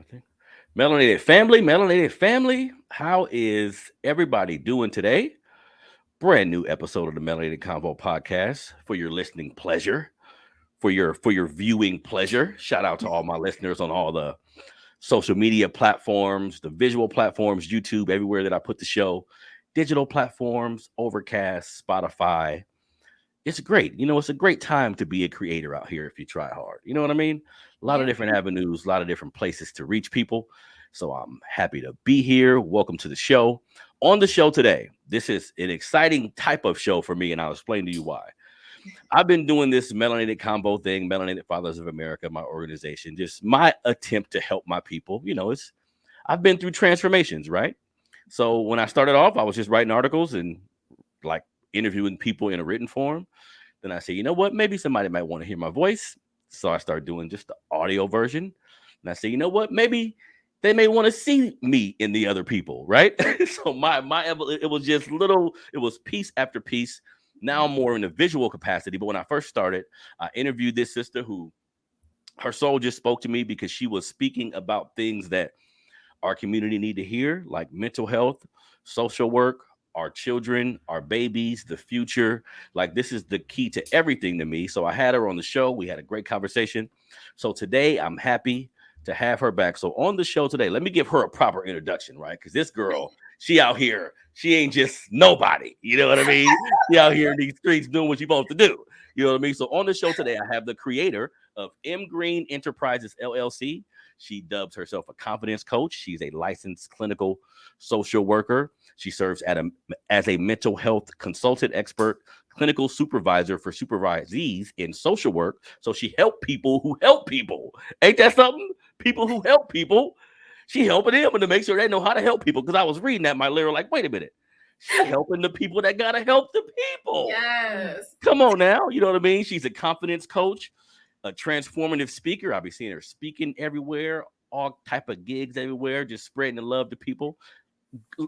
think. Melanated family. How is everybody doing today? Brand new episode of the Melanated Convo podcast for your listening pleasure, for your viewing pleasure. Shout out to all my listeners on all the social media platforms, the visual platforms, YouTube, everywhere that I put the show, digital platforms, Overcast, Spotify. It's great. It's a great time to be a creator out here if you try hard. You know what I mean? A lot of Yeah. different avenues, a lot of different places to reach people. So I'm happy to be here. Welcome to the show. On the show today, this is an exciting type of show for me, and I'll explain to you why. I've been doing this melanated combo thing, Melanated Fathers of America, my organization, just my attempt to help my people. I've been through transformations, right? So when I started off, I was just writing articles and like interviewing people in a written form. Then I say, you know what? Maybe somebody might want to hear my voice. So I started doing just the audio version. And I say, you know what? Maybe they may want to see me in the other people, right? So it was just little, it was piece after piece. Now I'm more in the visual capacity. But when I first started, I interviewed this sister who her soul just spoke to me because she was speaking about things that our community need to hear, like mental health, social work, our children, our babies, the future. Like this is the key to everything to me. So I had her on the show. We had a great conversation. So today I'm happy to have her back. So on the show today, let me give her a proper introduction, right? Because this girl, she out here, she ain't just nobody. You know what I mean? She out here in these streets doing what she's supposed to do. You know what I mean? So on the show today, I have the creator of M Green Enterprises LLC. She dubs herself a confidence coach. She's a licensed clinical social worker. She serves as a mental health consultant expert, clinical supervisor for supervisees in social work. So she helped people who help people. Ain't that something? People who help people. She helping them to make sure they know how to help people. Because I was reading that Mylira, like, wait a minute. She helping the people that gotta help the people. Yes. Come on now. You know what I mean? She's a confidence coach, a transformative speaker. I'll be seeing her speaking everywhere, all type of gigs everywhere, just spreading the love to people.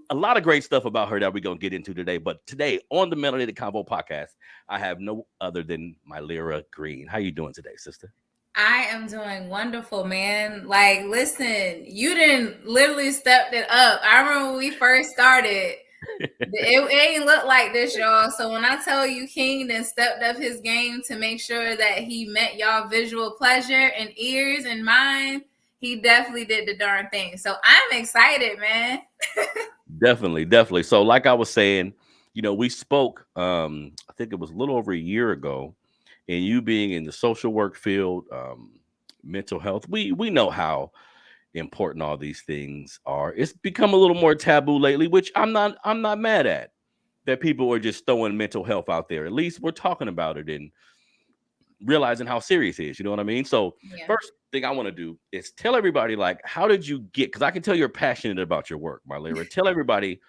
A lot of great stuff about her that we're going to get into today. But today on the Melanated Convo podcast, I have no other than Mylira Green. How you doing today, sister? I am doing wonderful, man. Like, listen, you didn't literally stepped it up. I remember when we first started, it ain't look like this, y'all. So when I tell you King then stepped up his game to make sure that he met y'all visual pleasure and ears and mind, he definitely did the darn thing. So I'm excited, man. Definitely. So like I was saying, we spoke, I think it was a little over a year ago, and you being in the social work field, mental health, we know how important all these things are. It's become a little more taboo lately, which I'm not mad at, that people are just throwing mental health out there. At least we're talking about it and realizing how serious it is. You know what I mean? So Yeah. first thing I want to do is tell everybody, like, how did you get, because I can tell you're passionate about your work, Mylira. Tell everybody,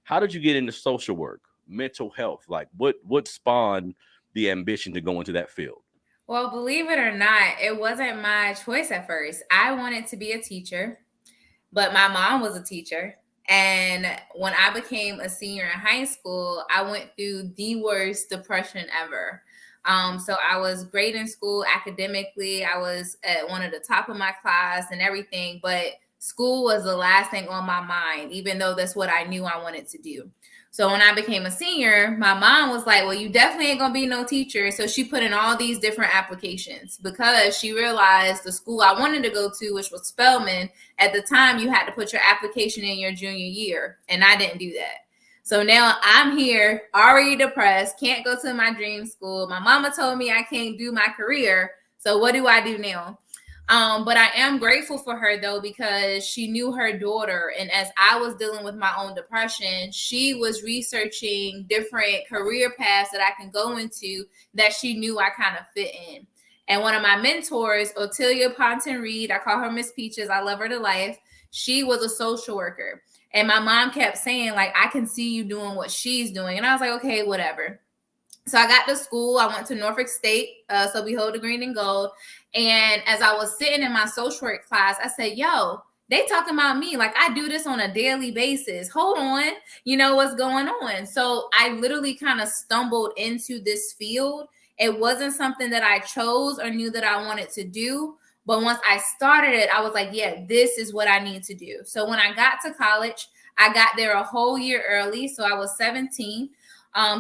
how did you get into social work, mental health? Like what spawned the ambition to go into that field? Well, believe it or not, it wasn't my choice at first. I wanted to be a teacher, but my mom was a teacher. And when I became a senior in high school, I went through the worst depression ever. So I was great in school academically. I was at one of the top of my class and everything, but school was the last thing on my mind, even though that's what I knew I wanted to do. So when I became a senior, my mom was like, well, you definitely ain't gonna be no teacher. So she put in all these different applications because she realized the school I wanted to go to, which was Spelman, at the time you had to put your application in your junior year. And I didn't do that. So now I'm here, already depressed, can't go to my dream school. My mama told me I can't do my career. So what do I do now? But I am grateful for her though, because she knew her daughter. And as I was dealing with my own depression, she was researching different career paths that I can go into that she knew I kind of fit in. And one of my mentors, Otelia Ponton Reed, I call her Miss Peaches. I love her to life. She was a social worker. And my mom kept saying, like, I can see you doing what she's doing. And I was like, okay, whatever. So I got to school. I went to Norfolk State. So we hold the green and gold. And as I was sitting in my social work class, I said, yo, they talking about me. Like I do this on a daily basis. Hold on. You know what's going on? So I literally kind of stumbled into this field. It wasn't something that I chose or knew that I wanted to do, But once I started it, I was like, yeah, this is what I need to do. So when I got to college, I got there a whole year early. So I was 17.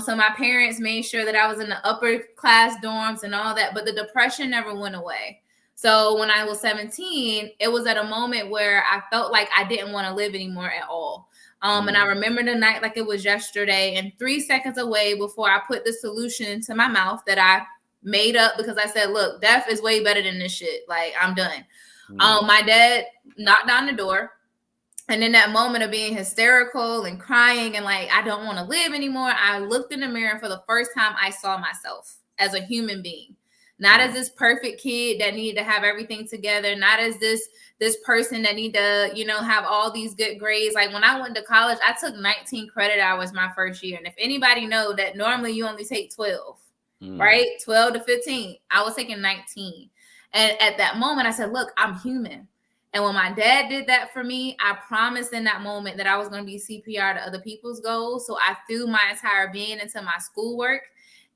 So my parents made sure that I was in the upper class dorms and all that, but the depression never went away. So when I was 17, it was at a moment where I felt like I didn't want to live anymore at all. And I remember the night like it was yesterday, and 3 seconds away before I put the solution into my mouth that I made up, because I said, look, death is way better than this shit. Like, I'm done. My dad knocked on the door. And in that moment of being hysterical and crying and like, I don't want to live anymore, I looked in the mirror, and for the first time, I saw myself as a human being. Not as this perfect kid that needed to have everything together, not as this person that need to, have all these good grades. Like when I went to college, I took 19 credit hours my first year. And if anybody know that normally you only take 12, right? 12 to 15. I was taking 19. And at that moment, I said, look, I'm human. And when my dad did that for me, I promised in that moment that I was going to be CPR to other people's goals. So I threw my entire being into my schoolwork,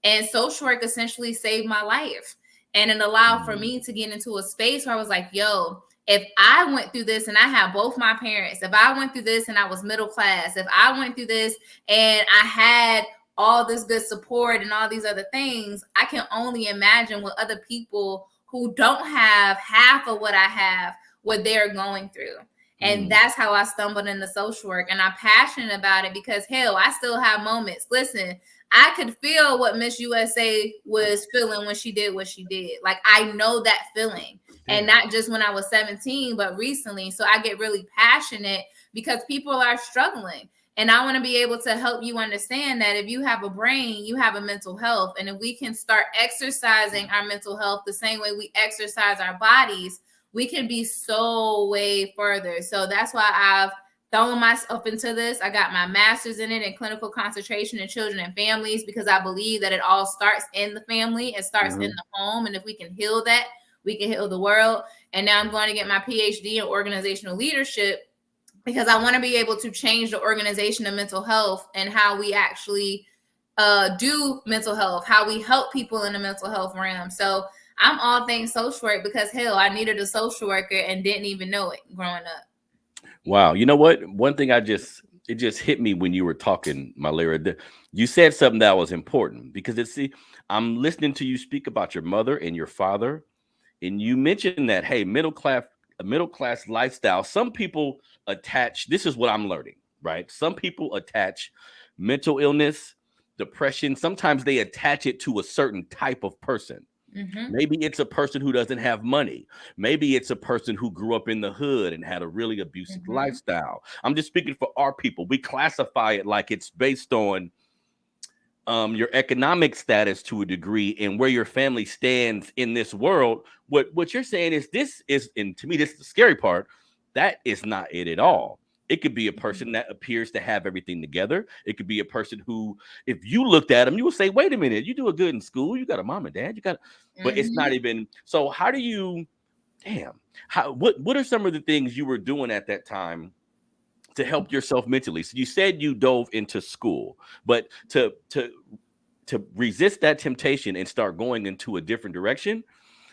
and social work essentially saved my life. And it allowed for me to get into a space where I was like, yo, if I went through this and I had both my parents, if I went through this and I was middle class, if I went through this and I had all this good support and all these other things, I can only imagine what other people who don't have half of what I have, what they're going through. And that's how I stumbled into social work. And I'm passionate about it because, hell, I still have moments. Listen, I could feel what Miss USA was feeling when she did what she did. Like, I know that feeling. And not just when I was 17, but recently. So I get really passionate because people are struggling. And I want to be able to help you understand that if you have a brain, you have a mental health. And if we can start exercising our mental health the same way we exercise our bodies, we can be so way further. So that's why I've thrown myself into this. I got my master's in it in clinical concentration in children and families, because I believe that it all starts in the family. It starts in the home. And if we can heal that, we can heal the world. And now I'm going to get my PhD in organizational leadership, because I want to be able to change the organization of mental health and how we actually do mental health, how we help people in the mental health realm. So I'm all things social work because, hell, I needed a social worker and didn't even know it growing up. Wow. You know what? One thing it just hit me when you were talking, Mylira. You said something that was important, because I'm listening to you speak about your mother and your father, and you mentioned that, hey, a middle class lifestyle. Some people attach, this is what I'm learning, right? Some people attach mental illness, depression. Sometimes they attach it to a certain type of person. Maybe it's a person who doesn't have money. Maybe it's a person who grew up in the hood and had a really abusive lifestyle. I'm just speaking for our people. We classify it like it's based on your economic status to a degree and where your family stands in this world. What you're saying is and to me, this is the scary part. That is not it at all. It could be a person that appears to have everything together. It could be a person who, if you looked at them, you would say, wait a minute, you do good in school. You got a mom and dad. But it's not even. So how do you, what are some of the things you were doing at that time to help yourself mentally? So you said you dove into school, but to resist that temptation and start going into a different direction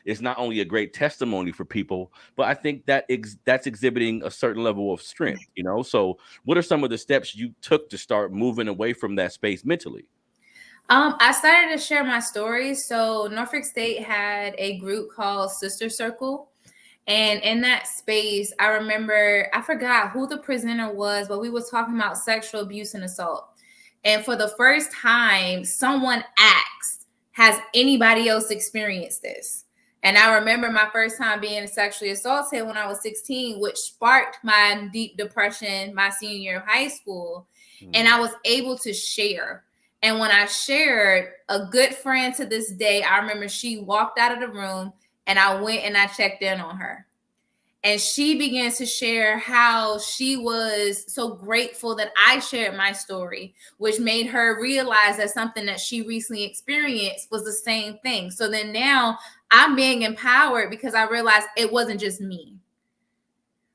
is not only a great testimony for people, but I think that that's exhibiting a certain level of strength, So what are some of the steps you took to start moving away from that space mentally? I started to share my stories. So Norfolk State had a group called Sister Circle. And in that space, I remember, I forgot who the presenter was, but we were talking about sexual abuse and assault. And for the first time, someone asked, has anybody else experienced this? And I remember my first time being sexually assaulted when I was 16, which sparked my deep depression my senior year of high school. And I was able to share. And when I shared, a good friend to this day, I remember she walked out of the room and I went and I checked in on her. And she began to share how she was so grateful that I shared my story, which made her realize that something that she recently experienced was the same thing. So then now I'm being empowered because I realized it wasn't just me.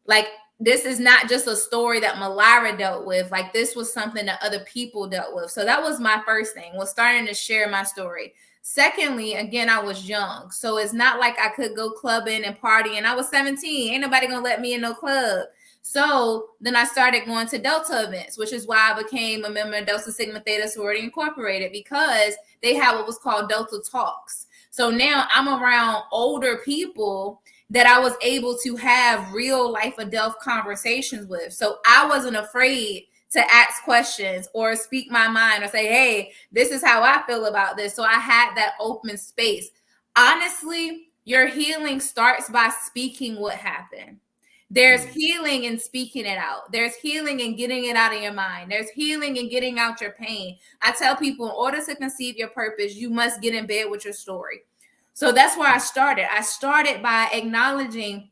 Like, this is not just a story that Mylira dealt with. Like, this was something that other people dealt with. So that was my first thing, was starting to share my story. Secondly, again, I was young. So it's not like I could go clubbing and party. And I was 17. Ain't nobody going to let me in no club. So then I started going to Delta events, which is why I became a member of Delta Sigma Theta Sorority Incorporated, because they had what was called Delta Talks. So now I'm around older people that I was able to have real life adult conversations with. So I wasn't afraid to ask questions or speak my mind or say, hey, this is how I feel about this. So I had that open space. Honestly, your healing starts by speaking what happened. There's healing in speaking it out. There's healing in getting it out of your mind. There's healing in getting out your pain. I tell people, in order to conceive your purpose, you must get in bed with your story. So that's where I started. I started by acknowledging,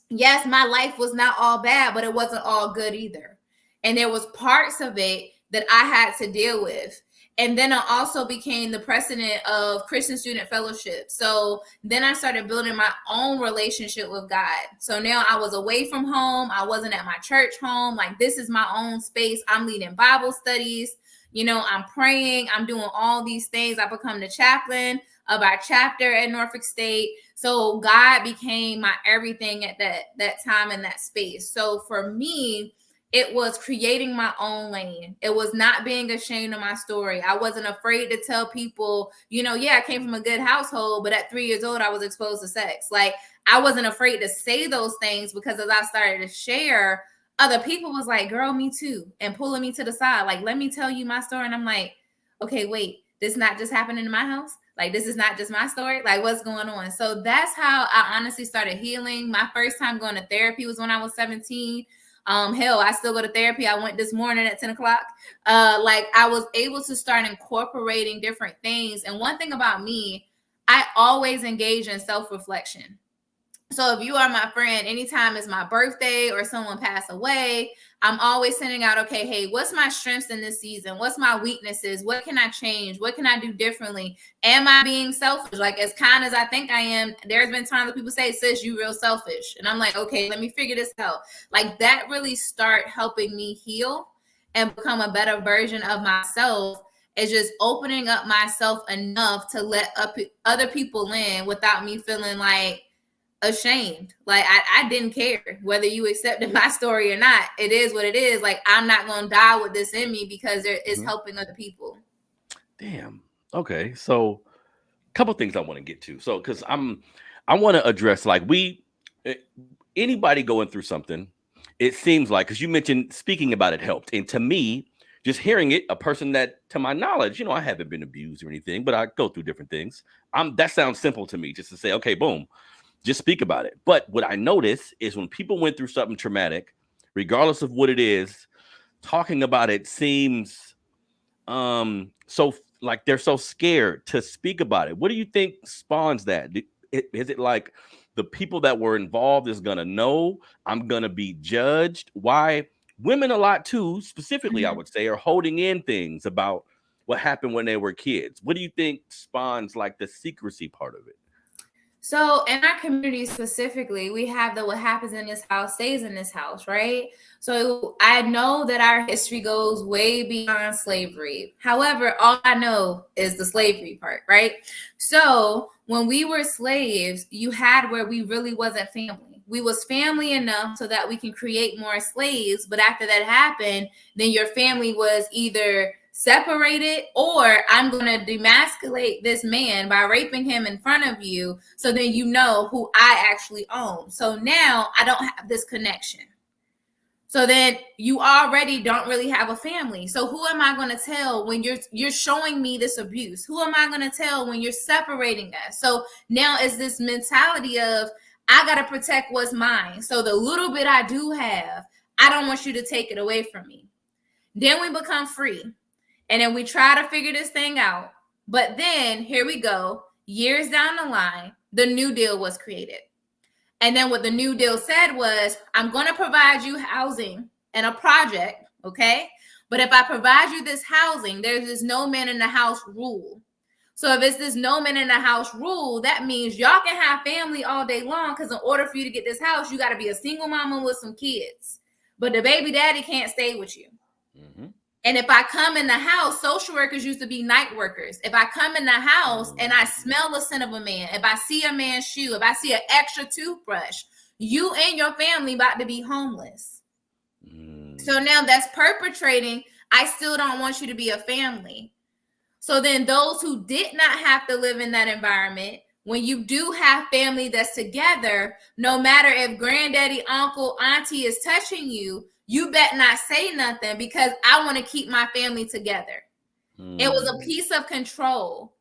yes, my life was not all bad, but it wasn't all good either. And there was parts of it that I had to deal with. And then I also became the president of Christian Student Fellowship. So then I started building my own relationship with God. So now I was away from home. I wasn't at my church home. Like, this is my own space. I'm leading Bible studies. You know, I'm praying. I'm doing all these things. I become the chaplain of our chapter at Norfolk State. So God became my everything at that time in that space. So for me, it was creating my own lane. It was not being ashamed of my story. I wasn't afraid to tell people, you know, yeah, I came from a good household, but at 3 years old, I was exposed to sex. Like, I wasn't afraid to say those things, because as I started to share, other people was like, girl, me too, and pulling me to the side. Like, let me tell you my story. And I'm like, okay, wait, this not just happening in my house. Like, this is not just my story. Like, what's going on? So that's how I honestly started healing. My first time going to therapy was when I was 17. Hell, I still go to therapy. I went this morning at 10 o'clock. Like, I was able to start incorporating different things. And one thing about me, I always engage in self-reflection. So if you are my friend, anytime it's my birthday or someone pass away, I'm always sending out, okay, hey, what's my strengths in this season? What's my weaknesses? What can I change? What can I do differently? Am I being selfish? Like, as kind as I think I am, there's been times that people say, sis, you real selfish. And I'm like, okay, let me figure this out. Like, that really start helping me heal and become a better version of myself, is just opening up myself enough to let other people in without me feeling like ashamed. Like, I didn't care whether you accepted my story or not. It is what it is. Like, I'm not gonna die with this in me, because it's helping other people. Damn. Okay. So a couple things I want to get to. So because I want to address, like, anybody going through something, it seems like, because you mentioned speaking about it helped. And to me, just hearing it, a person that, to my knowledge, you know, I haven't been abused or anything, but I go through different things. That sounds simple to me, just to say, okay, boom, just speak about it. But what I notice is when people went through something traumatic, regardless of what it is, talking about it seems so, like, they're so scared to speak about it. What do you think spawns that? Is it like the people that were involved is gonna know, I'm gonna be judged? Why women a lot too, specifically, I would say, are holding in things about what happened when they were kids. What do you think spawns, like, the secrecy part of it? So in our community specifically, we have the what happens in this house stays in this house, right? So I know that our history goes way beyond slavery. However, all I know is the slavery part, right? So when we were slaves, you had where we really wasn't family. We was family enough so that we can create more slaves. But after that happened, then your family was either separated, or I'm going to demasculate this man by raping him in front of you, so then you know who I actually own. So now I don't have this connection. So then you already don't really have a family. So who am I going to tell when you're showing me this abuse? Who am I going to tell when you're separating us? So now it's this mentality of, I got to protect what's mine. So the little bit I do have, I don't want you to take it away from me. Then we become free. And then we try to figure this thing out. But then here we go. Years down the line, the New Deal was created. And then what the New Deal said was, I'm going to provide you housing and a project, okay? But if I provide you this housing, there's this no man in the house rule. So if it's this no man in the house rule, that means y'all can have family all day long, because in order for you to get this house, you got to be a single mama with some kids. But the baby daddy can't stay with you. Mm-hmm. And if I come in the house, social workers used to be night workers. If I come in the house and I smell the scent of a man, if I see a man's shoe, if I see an extra toothbrush, you and your family about to be homeless. So now that's perpetrating, I still don't want you to be a family. So then those who did not have to live in that environment, when you do have family that's together, no matter if granddaddy, uncle, auntie is touching you, you bet not say nothing because I want to keep my family together. It was a piece of control.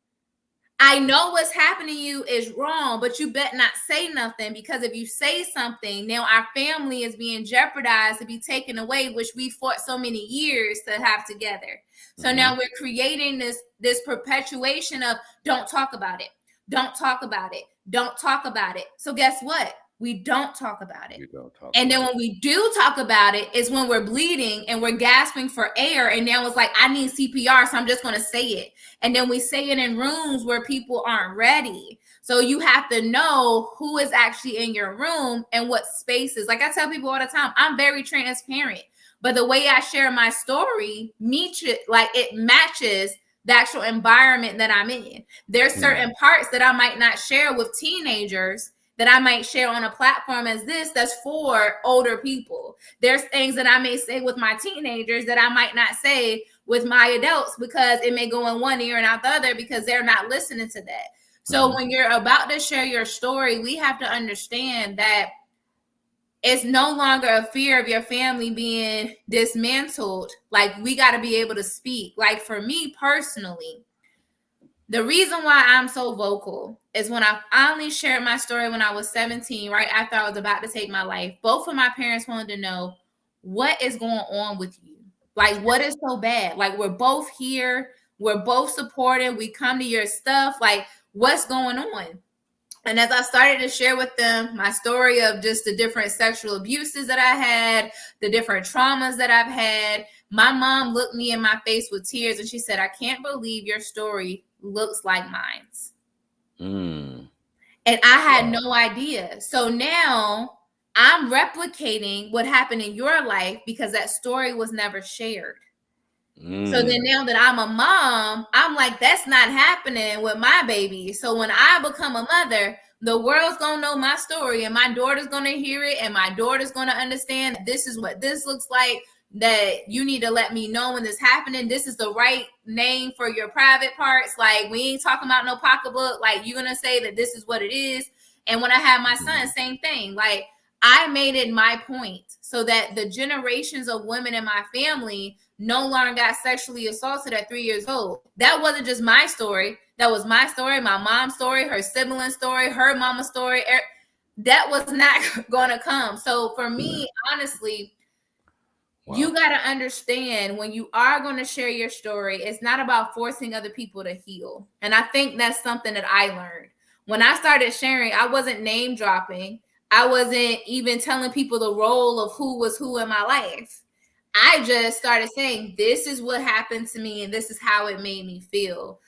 I know what's happening to you is wrong, but you bet not say nothing, because if you say something, now our family is being jeopardized to be taken away, which we fought so many years to have together. So now we're creating this perpetuation of don't talk about it. Don't talk about it. Don't talk about it. So guess what? We don't talk about it. And then when we do talk about it, is when we're bleeding and we're gasping for air. And now it's like, I need CPR, so I'm just going to say it. And then we say it in rooms where people aren't ready. So you have to know who is actually in your room and what spaces. Like I tell people all the time, I'm very transparent. But the way I share my story, it matches the actual environment that I'm in. There's certain parts that I might not share with teenagers that I might share on a platform as this that's for older people. There's things that I may say with my teenagers that I might not say with my adults, because it may go in one ear and out the other because they're not listening to that. So when you're about to share your story, we have to understand that it's no longer a fear of your family being dismantled. Like, we got to be able to speak. Like, for me personally, the reason why I'm so vocal is when I finally shared my story when I was 17, right after I was about to take my life, both of my parents wanted to know, what is going on with you? Like, what is so bad? Like, we're both here. We're both supported. We come to your stuff. Like, what's going on? And as I started to share with them my story of just the different sexual abuses that I had, the different traumas that I've had, my mom looked me in my face with tears and she said, I can't believe your story looks like mine's. And I had no idea. So now I'm replicating what happened in your life because that story was never shared. So then now that I'm a mom, I'm like, that's not happening with my baby. So when I become a mother, the world's going to know my story, and my daughter's going to hear it, and my daughter's going to understand this is what this looks like, that you need to let me know when this happening. This is the right name for your private parts. Like, we ain't talking about no pocketbook. Like, you're going to say that this is what it is. And when I had my son, same thing. Like, I made it my point so that the generations of women in my family no longer got sexually assaulted at 3 years old. That wasn't just my story. That was my story, my mom's story, her sibling story, her mama's story. That was not going to come. So for me, honestly, you got to understand, when you are going to share your story, it's not about forcing other people to heal. And I think that's something that I learned. When I started sharing, I wasn't name dropping. I wasn't even telling people the role of who was who in my life. I just started saying, this is what happened to me and this is how it made me feel.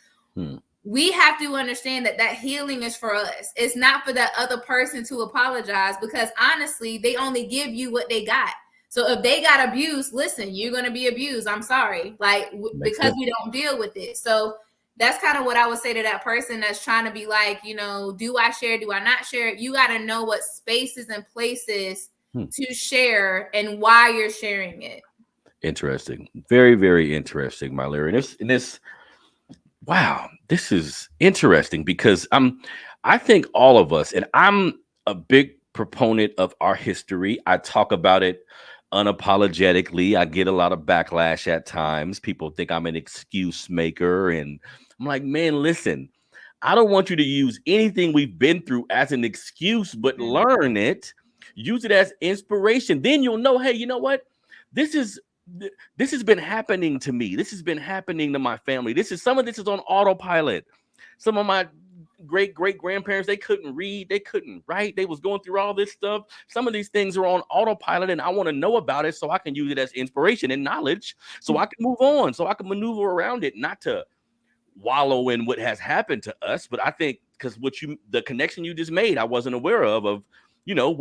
We have to understand that that healing is for us. It's not for that other person to apologize, because honestly, they only give you what they got. So if they got abused, listen, you're going to be abused. I'm sorry. Like, because we don't deal with it. So that's kind of what I would say to that person that's trying to be like, you know, do I share? Do I not share? You got to know what spaces and places to share and why you're sharing it. Interesting. Very, very interesting, Mylira. And this, wow, this is interesting because I think all of us, and I'm a big proponent of our history. I talk about it unapologetically. I get a lot of backlash at times. People think I'm an excuse maker, and I'm like, man, listen, I don't want you to use anything we've been through as an excuse, but learn it, use it as inspiration. Then you'll know, hey, you know what? This has been happening to me. This has been happening to my family. Some of this is on autopilot. Some of my great grandparents, they couldn't read, they couldn't write, they was going through all this stuff. Some of these things are on autopilot, and I want to know about it so I can use it as inspiration and knowledge, so I can move on, so I can maneuver around it, not to wallow in what has happened to us. But I think because the connection you just made, I wasn't aware of, you know,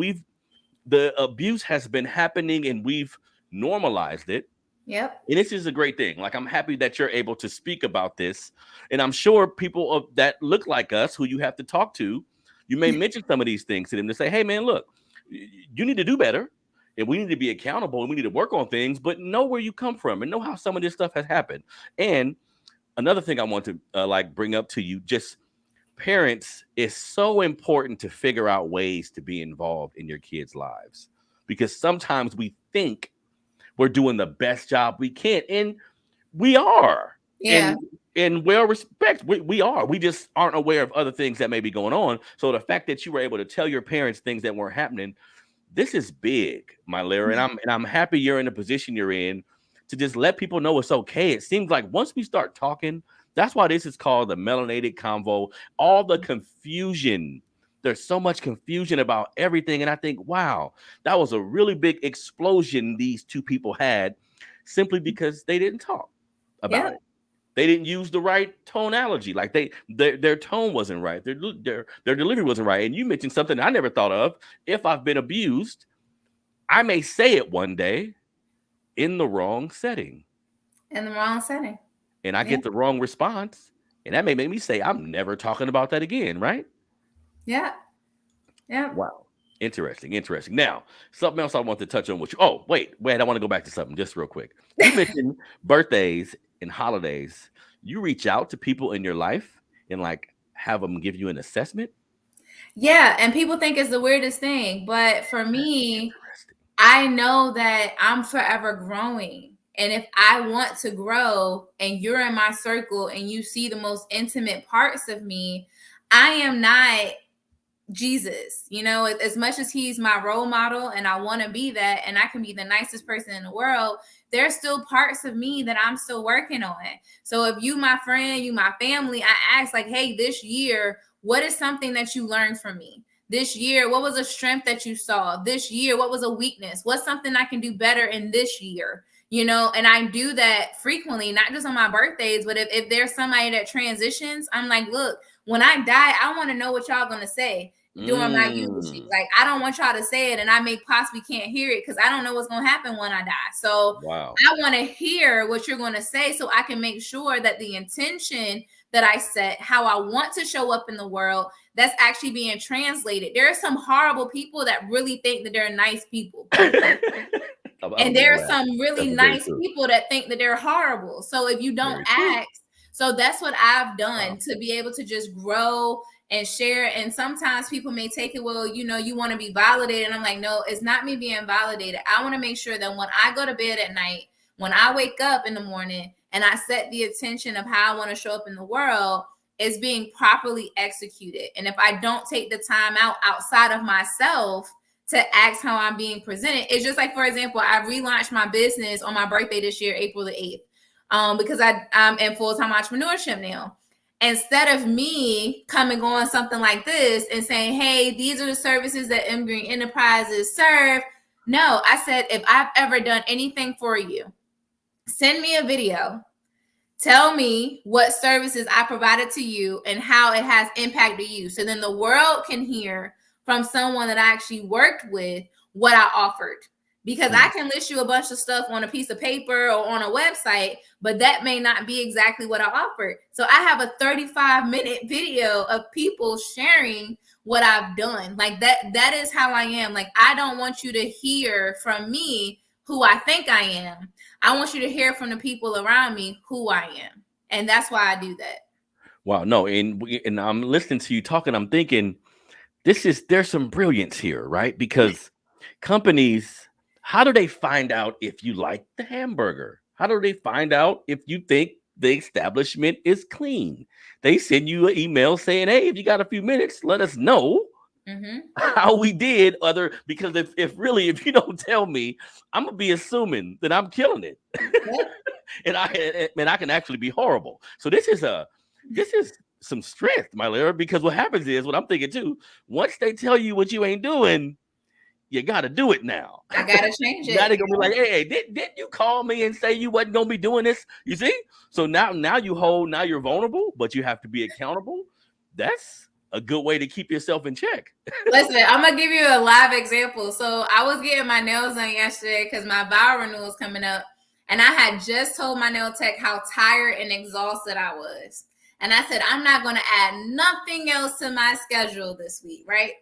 the abuse has been happening and we've normalized it. Yep. And this is a great thing. Like, I'm happy that you're able to speak about this. And I'm sure people that look like us, who you have to talk to, you may mention some of these things to them to say, hey, man, look, you need to do better. And we need to be accountable and we need to work on things, but know where you come from and know how some of this stuff has happened. And another thing I want to bring up to you, just parents, it's so important to figure out ways to be involved in your kids' lives, because sometimes we think we're doing the best job we can, and we are. Yeah. And well respect, we are. We just aren't aware of other things that may be going on. So the fact that you were able to tell your parents things that weren't happening, this is big, Mylira. And I'm happy you're in the position you're in to just let people know it's okay. It seems like once we start talking, that's why this is called the Melanated Convo. All the confusion. There's so much confusion about everything. And I think, wow, that was a really big explosion these two people had simply because they didn't talk about Yep. it. They didn't use the right tonality. Like their tone wasn't right. Their delivery wasn't right. And you mentioned something I never thought of. If I've been abused, I may say it one day in the wrong setting, In the wrong setting. and I Yeah. get the wrong response, and that may make me say I'm never talking about that again, right? Yeah. Yeah. Wow. Interesting. Interesting. Now, something else I want to touch on with you. Oh, wait. I want to go back to something just real quick. You mentioned birthdays and holidays. You reach out to people in your life and have them give you an assessment. Yeah. And people think it's the weirdest thing. But for me, Interesting. I know that I'm forever growing. And if I want to grow and you're in my circle and you see the most intimate parts of me, I am not Jesus, as much as he's my role model and I want to be that and I can be the nicest person in the world, there's still parts of me that I'm still working on. So if you my friend, you my family, I ask like, hey, this year, what is something that you learned from me? This year, what was a strength that you saw? This year, what was a weakness? What's something I can do better in this year? And I do that frequently, not just on my birthdays, but if there's somebody that transitions, I'm like, look, when I die, I want to know what y'all gonna say during my eulogy. Like, I don't want y'all to say it and I may possibly can't hear it because I don't know what's going to happen when I die. So Wow. I want to hear what you're going to say so I can make sure that the intention that I set, how I want to show up in the world, that's actually being translated. There are some horrible people that really think that they're nice people. And there are some really nice people that think that they're horrible. So if you don't ask, so that's what I've done to be able to just grow and share. And sometimes people may take it, well, you want to be validated. And I'm like, no, it's not me being validated. I want to make sure that when I go to bed at night, when I wake up in the morning and I set the attention of how I want to show up in the world, is being properly executed. And if I don't take the time out outside of myself to ask how I'm being presented, it's just like, for example, I relaunched my business on my birthday this year, April the 8th, because I'm in full-time entrepreneurship now. Instead of me coming on something like this and saying, hey, these are the services that M Green Enterprises serve. No, I said, if I've ever done anything for you, send me a video. Tell me what services I provided to you and how it has impacted you. So then the world can hear from someone that I actually worked with what I offered. Because I can list you a bunch of stuff on a piece of paper or on a website, but that may not be exactly what I offered. So I have a 35-minute video of people sharing what I've done. Like that is how I am. Like, I don't want you to hear from me who I think I am. I want you to hear from the people around me who I am. And that's why I do that. Wow. No, and I'm listening to you talking, I'm thinking there's some brilliance here, right? Because companies, how do they find out if you like the hamburger? How do they find out if you think the establishment is clean? They send you an email saying, hey, if you got a few minutes, let us know how we did. Because if you don't tell me, I'm gonna be assuming that I'm killing it. and I can actually be horrible. So this is some strength, Mylira, because what happens is, what I'm thinking too, once they tell you what you ain't doing, you got to do it now. I got to change it. Now they're going to be like, hey, didn't you call me and say you wasn't going to be doing this? You see? So now you're vulnerable, but you have to be accountable. That's a good way to keep yourself in check. Listen, I'm going to give you a live example. So I was getting my nails done yesterday because my vow renewal is coming up. And I had just told my nail tech how tired and exhausted I was. And I said, I'm not going to add nothing else to my schedule this week, right?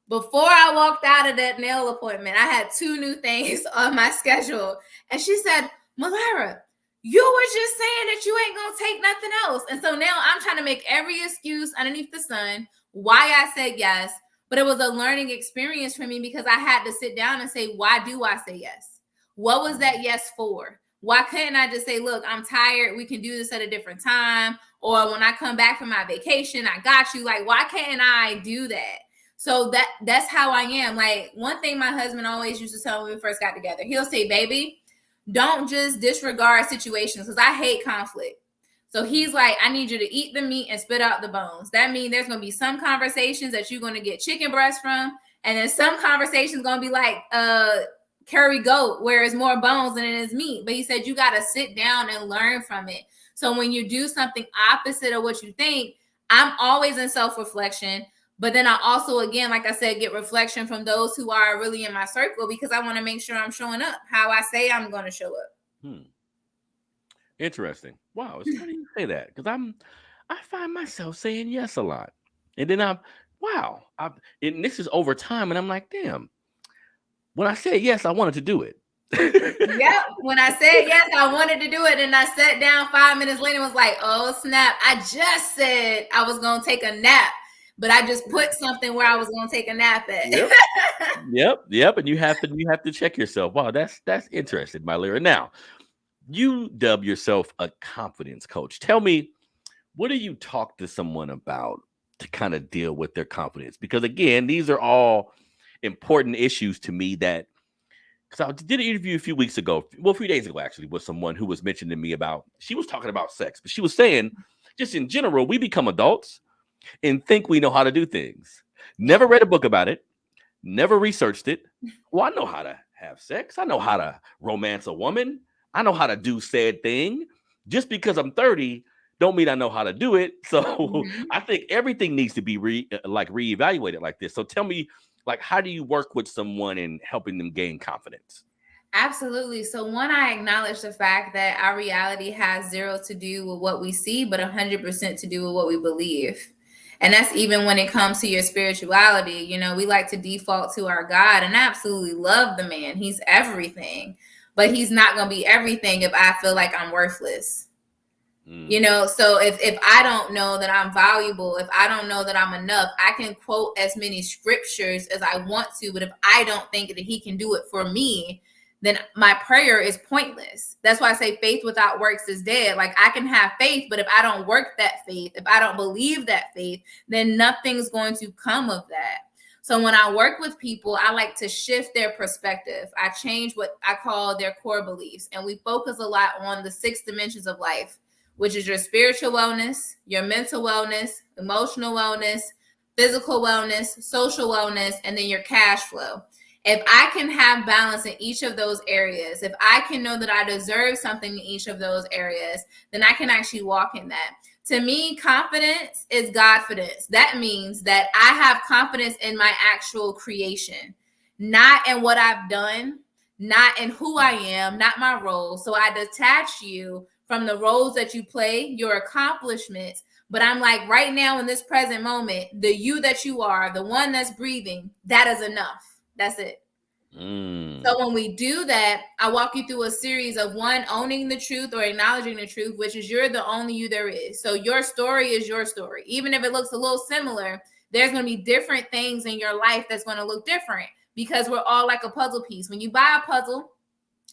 Before I walked out of that nail appointment, I had 2 new things on my schedule. And she said, Mylira, you were just saying that you ain't going to take nothing else. And so now I'm trying to make every excuse underneath the sun why I said yes. But it was a learning experience for me because I had to sit down and say, why do I say yes? What was that yes for? Why couldn't I just say, look, I'm tired. We can do this at a different time. Or when I come back from my vacation, I got you. Like, why can't I do that? So that's how I am. Like, one thing my husband always used to tell me when we first got together, he'll say, baby, don't just disregard situations, because I hate conflict. So he's like, I need you to eat the meat and spit out the bones. That means there's going to be some conversations that you're going to get chicken breast from. And then some conversations going to be like curry goat, where it's more bones than it is meat. But he said, you got to sit down and learn from it. So when you do something opposite of what you think, I'm always in self-reflection. But then I also, again, like I said, get reflection from those who are really in my circle, because I want to make sure I'm showing up how I say I'm going to show up. Interesting. Wow, it's funny you say that, because I find myself saying yes a lot, and then and this is over time, and I'm like, damn. When I said yes, I wanted to do it. Yep. When I said yes, I wanted to do it, and I sat down 5 minutes later and was like, oh snap! I just said I was going to take a nap. But I just put something where I was going to take a nap at. Yep. And you have to check yourself. Wow, that's interesting, Mylira. Now, you dub yourself a confidence coach. Tell me, what do you talk to someone about to kind of deal with their confidence? Because again, these are all important issues to me. That because I did an interview a few days ago, actually, with someone who was mentioning to me about, she was talking about sex, but she was saying, just in general, we become adults and think we know how to do things. Never read a book about it. Never researched it. Well, I know how to have sex. I know how to romance a woman. I know how to do said thing. Just because I'm 30 don't mean I know how to do it. So I think everything needs to be reevaluated like this. So tell me, like, how do you work with someone in helping them gain confidence? Absolutely. So one, I acknowledge the fact that our reality has 0 to do with what we see, but 100% to do with what we believe. And that's even when it comes to your spirituality. You know, we like to default to our God, and I absolutely love the man. He's everything, but he's not going to be everything if I feel like I'm worthless. You know, so if I don't know that I'm valuable, if I don't know that I'm enough, I can quote as many scriptures as I want to, but if I don't think that he can do it for me, then my prayer is pointless. That's why I say faith without works is dead. Like, I can have faith, but if I don't work that faith, if I don't believe that faith, then nothing's going to come of that. So when I work with people, I like to shift their perspective. I change what I call their core beliefs. And we focus a lot on the 6 dimensions of life, which is your spiritual wellness, your mental wellness, emotional wellness, physical wellness, social wellness, and then your cash flow. If I can have balance in each of those areas, if I can know that I deserve something in each of those areas, then I can actually walk in that. To me, confidence is Godfidence. That means that I have confidence in my actual creation, not in what I've done, not in who I am, not my role. So I detach you from the roles that you play, your accomplishments. But I'm like, right now in this present moment, the you that you are, the one that's breathing, that is enough. That's it. So when we do that, I walk you through a series of, one, owning the truth or acknowledging the truth, which is you're the only you there is. So your story is your story. Even if it looks a little similar, there's going to be different things in your life that's going to look different, because we're all like a puzzle piece. When you buy a puzzle,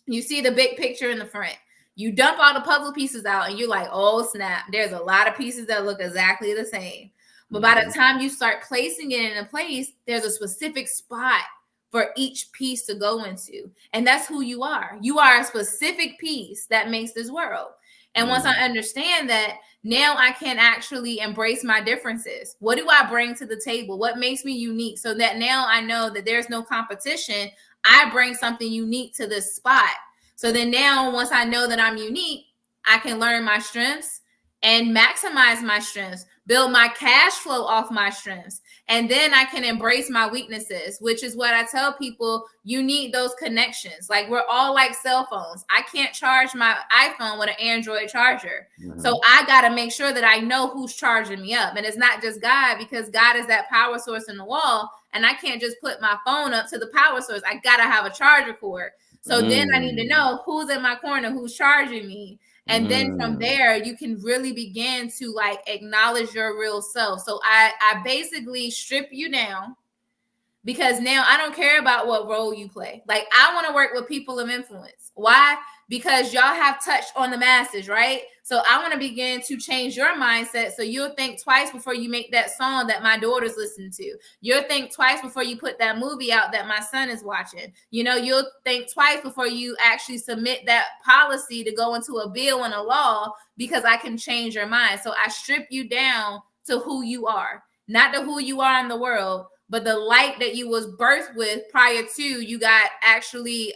you see the big picture in the front. You dump all the puzzle pieces out and you're like, oh snap, there's a lot of pieces that look exactly the same. But by the time you start placing it in a place, there's a specific spot for each piece to go into. And that's who you are. You are a specific piece that makes this world. And once I understand that, now I can actually embrace my differences. What do I bring to the table? What makes me unique? So that now I know that there's no competition. I bring something unique to this spot. So then now, once I know that I'm unique, I can learn my strengths and maximize my strengths, build my cash flow off my strengths. And then I can embrace my weaknesses, which is what I tell people. You need those connections. Like, we're all like cell phones. I can't charge my iPhone with an Android charger. So I got to make sure that I know who's charging me up. And it's not just God, because God is that power source in the wall. And I can't just put my phone up to the power source. I got to have a charger cord. So then I need to know who's in my corner, who's charging me. And then from there, you can really begin to like acknowledge your real self. So I basically strip you down, because now I don't care about what role you play. Like, I want to work with people of influence. Why? Because y'all have touched on the masses, right? So I want to begin to change your mindset, so you'll think twice before you make that song that my daughters listen to. You'll think twice before you put that movie out that my son is watching. You know, you'll think twice before you actually submit that policy to go into a bill and a law, because I can change your mind. So I strip you down to who you are, not to who you are in the world, but the light that you was birthed with prior to you got actually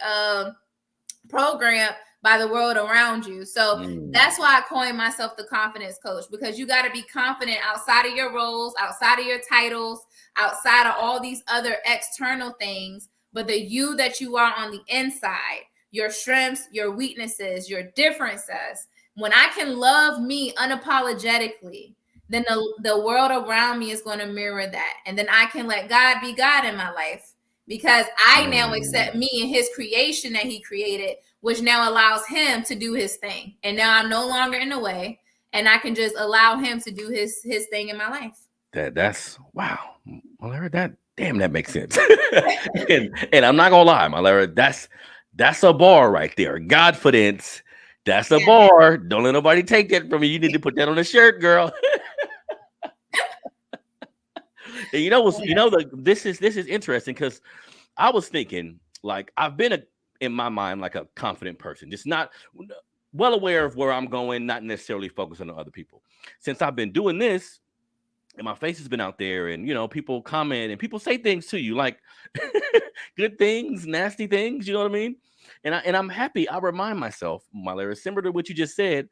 programmed by the world around you. So that's why I coined myself the confidence coach, because you got to be confident outside of your roles, outside of your titles, outside of all these other external things, but the you that you are on the inside, your strengths, your weaknesses, your differences. When I can love me unapologetically, then the world around me is going to mirror that. And then I can let God be God in my life, because I now accept me and his creation that he created, which now allows him to do his thing. And now I'm no longer in the way, and I can just allow him to do his thing in my life. That's wow. Mylira, that makes sense. and I'm not gonna lie, Mylira, that's a bar right there. Godfidence. That's a bar. Don't let nobody take that from you. You need to put that on a shirt, girl. And this is interesting, because I was thinking, like, I've been in my mind like a confident person, just not well aware of where I'm going, not necessarily focusing on other people. Since I've been doing this, and my face has been out there, and people comment and people say things to you, like good things, nasty things, you know what I mean? And I'm happy. I remind myself, Mylira, similar to what you just said,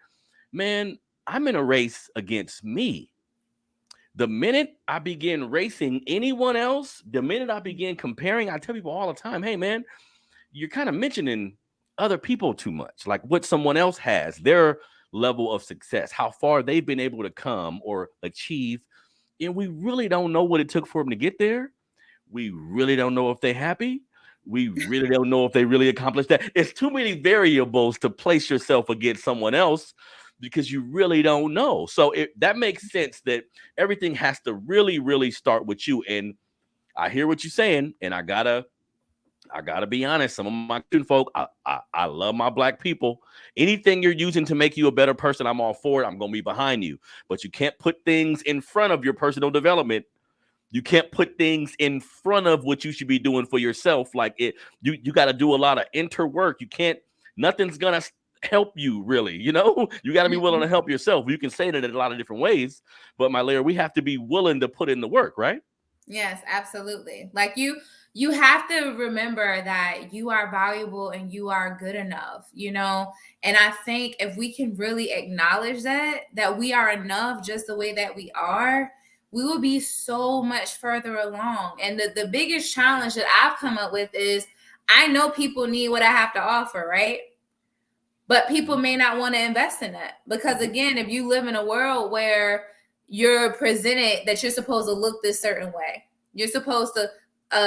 man, I'm in a race against me. The minute I begin racing anyone else, the minute I begin comparing, I tell people all the time, hey man, you're kind of mentioning other people too much, like what someone else has, their level of success, how far they've been able to come or achieve. And we really don't know what it took for them to get there. We really don't know if they're happy. We really don't know if they really accomplished that. It's too many variables to place yourself against someone else, because you really don't know. So that makes sense that everything has to really, really start with you. And I hear what you're saying, and I gotta be honest. Some of my folk, I love my black people. Anything you're using to make you a better person, I'm all for it. I'm gonna be behind you. But you can't put things in front of your personal development. You can't put things in front of what you should be doing for yourself. Like you got to do a lot of inner work. You can't. Nothing's gonna help you, really. You got to be willing to help yourself. You can say that in a lot of different ways, but Mylira, we have to be willing to put in the work, right? Yes, absolutely. Like you have to remember that you are valuable and you are good enough, and I think if we can really acknowledge that we are enough just the way that we are, we will be so much further along. And the biggest challenge that I've come up with is, I know people need what I have to offer, right? But people may not want to invest in that, because again, if you live in a world where you're presented that you're supposed to look this certain way, you're supposed to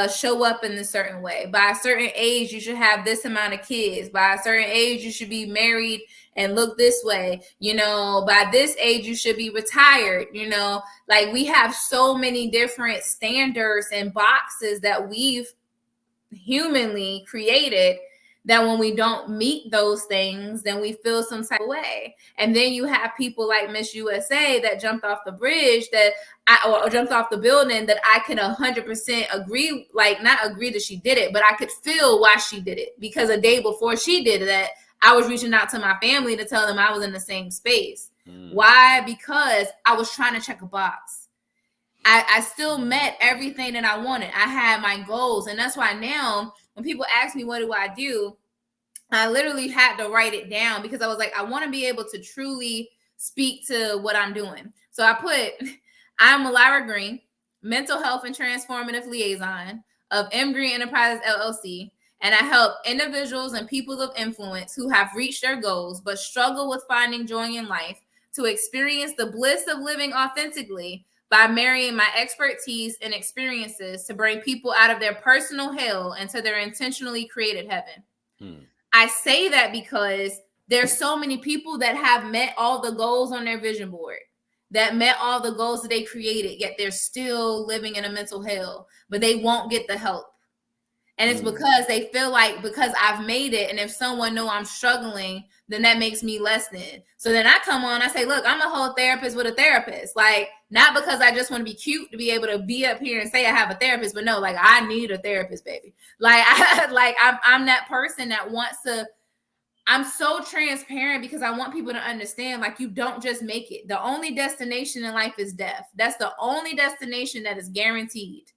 show up in this certain way. By a certain age, you should have this amount of kids. By a certain age, you should be married and look this way. By this age, you should be retired. Like, we have so many different standards and boxes that we've humanly created, that when we don't meet those things, then we feel some type of way. And then you have people like Miss USA that jumped off the bridge, or jumped off the building, that I can 100% agree, like not agree that she did it, but I could feel why she did it. Because a day before she did that, I was reaching out to my family to tell them I was in the same space. Why? Because I was trying to check a box. I still met everything that I wanted. I had my goals. And that's why now when people ask me, what do? I literally had to write it down, because I was like, I want to be able to truly speak to what I'm doing. So I put, I'm Mylira Green, mental health and transformative liaison of M Green Enterprises LLC, and I help individuals and people of influence who have reached their goals but struggle with finding joy in life to experience the bliss of living authentically by marrying my expertise and experiences to bring people out of their personal hell into their intentionally created heaven. I say that because there's so many people that have met all the goals on their vision board, that met all the goals that they created, yet they're still living in a mental hell, but they won't get the help. And it's because they feel like, because I've made it, and if someone know I'm struggling, then that makes me less than. So then I come on, I say, look, I'm a whole therapist with a therapist. Like, not because I just want to be cute to be able to be up here and say I have a therapist, but no, like, I need a therapist, baby. Like, I'm that person that wants to. I'm so transparent because I want people to understand, like, you don't just make it. The only destination in life is death. That's the only destination that is guaranteed,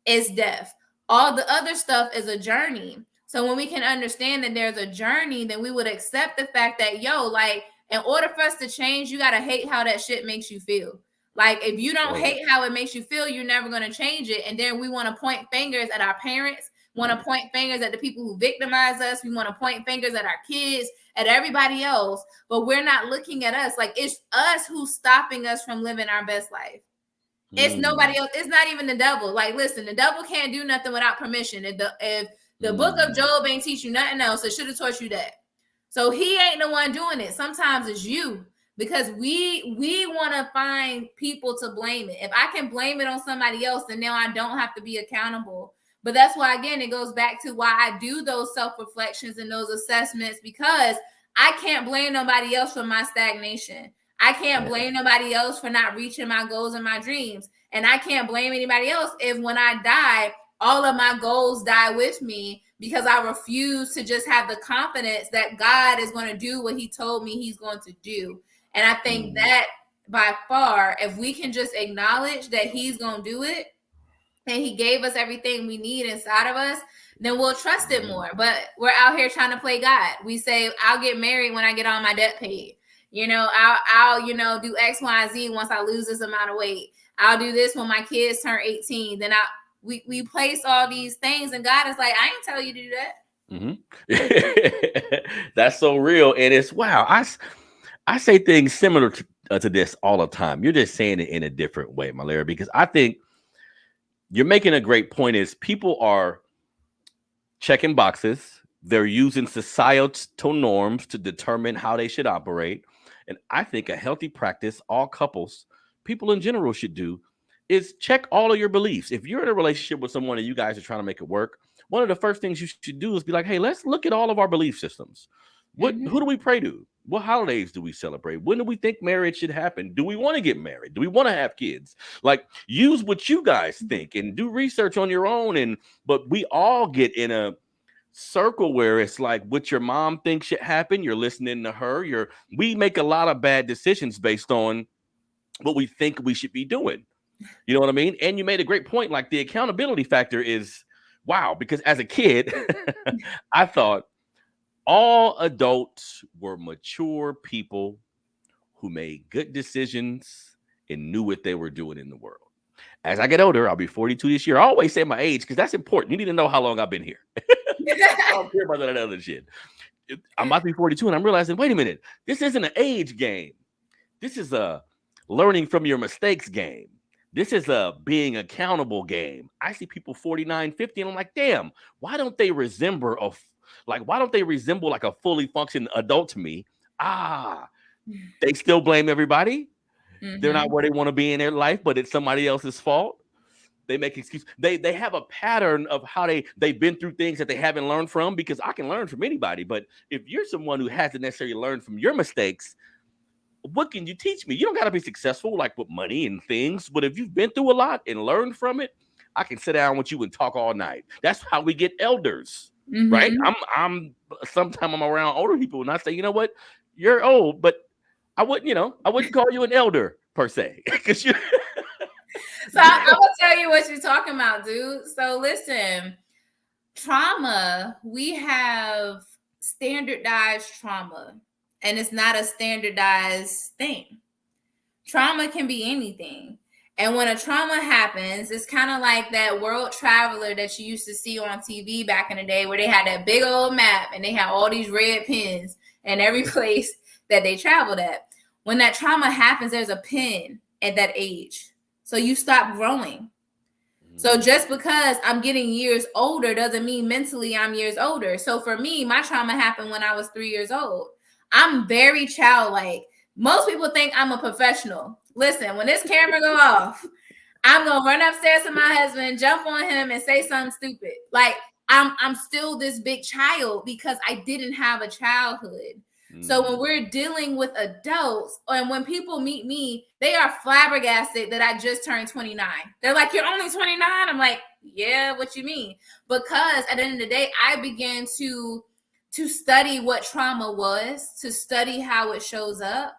is death. All the other stuff is a journey. So when we can understand that there's a journey, then we would accept the fact that, yo, like, in order for us to change, you got to hate how that shit makes you feel. Like, if you don't hate how it makes you feel, you're never going to change it. And then we want to point fingers at our parents, want to point fingers at the people who victimize us. We want to point fingers at our kids, at everybody else. But we're not looking at us. Like, it's us who's stopping us from living our best life. It's nobody else. It's not even the devil. Like, listen, the devil can't do nothing without permission. If the book of Job ain't teach you nothing else, it should have taught you that. So he ain't the one doing it. Sometimes it's you, because we want to find people to blame it. If I can blame it on somebody else, then now I don't have to be accountable. But that's why, again, it goes back to why I do those self-reflections and those assessments, because I can't blame nobody else for my stagnation. I can't blame nobody else for not reaching my goals and my dreams. And I can't blame anybody else if when I die, all of my goals die with me, because I refuse to just have the confidence that God is going to do what he told me he's going to do. And I think that by far, if we can just acknowledge that he's going to do it and he gave us everything we need inside of us, then we'll trust it more. But we're out here trying to play God. We say, I'll get married when I get all my debt paid. You know, I'll do X, Y, and Z once I lose this amount of weight. I'll do this when my kids turn 18. Then we place all these things, and God is like, I ain't tell you to do that. That's so real. And it's, wow. I say things similar to this all the time. You're just saying it in a different way, Mylira, because I think you're making a great point. Is people are checking boxes. They're using societal norms to determine how they should operate. And I think a healthy practice all couples, people in general, should do is check all of your beliefs. If you're in a relationship with someone and you guys are trying to make it work, one of the first things you should do is be like, hey, let's look at all of our belief systems. Who do we pray to? What holidays do we celebrate? When do we think marriage should happen? Do we want to get married? Do we want to have kids? Like, use what you guys think and do research on your own. But we all get in a circle where it's like what your mom thinks should happen. You're listening to her. We make a lot of bad decisions based on what we think we should be doing. You know what I mean? And you made a great point. Like, the accountability factor is wow, because as a kid, I thought all adults were mature people who made good decisions and knew what they were doing in the world. As I get older, I'll be 42 this year. I always say my age because that's important. You need to know how long I've been here. I don't care about that other shit. I'm about to be 42 and I'm realizing, wait a minute, this isn't an age game. This is a learning from your mistakes game. This is a being accountable game. I see people 49, 50, and I'm like, damn, why don't they resemble like a fully functioning adult to me? They still blame everybody. They're not where they want to be in their life, but it's somebody else's fault. They make excuses. They have a pattern of how they've been through things that they haven't learned from, because I can learn from anybody. But if you're someone who hasn't necessarily learned from your mistakes, what can you teach me? You don't got to be successful like with money and things, but if you've been through a lot and learned from it, I can sit down with you and talk all night. That's how we get elders, right? Sometimes I'm around older people and I say, you know what, you're old, but I wouldn't call you an elder per se, because you. So I'm gonna tell you what you're talking about, dude. So listen, trauma. We have standardized trauma. and it's not a standardized thing. Trauma can be anything. And when a trauma happens, it's kind of like that world traveler that you used to see on TV back in the day where they had that big old map and they had all these red pins in every place that they traveled at. When that trauma happens, there's a pin at that age. So you stop growing. So just because I'm getting years older doesn't mean mentally I'm years older. So for me, my trauma happened when I was 3 years old. I'm very childlike. Most people think I'm a professional. Listen, when this camera go off, I'm gonna run upstairs to my husband, jump on him, and say something stupid. Like I'm still this big child because I didn't have a childhood. So when we're dealing with adults, and when people meet me, they are flabbergasted that I just turned 29. They're like, "You're only 29?" I'm like, "Yeah, what you mean?" Because at the end of the day, I began to study what trauma was, to study how it shows up.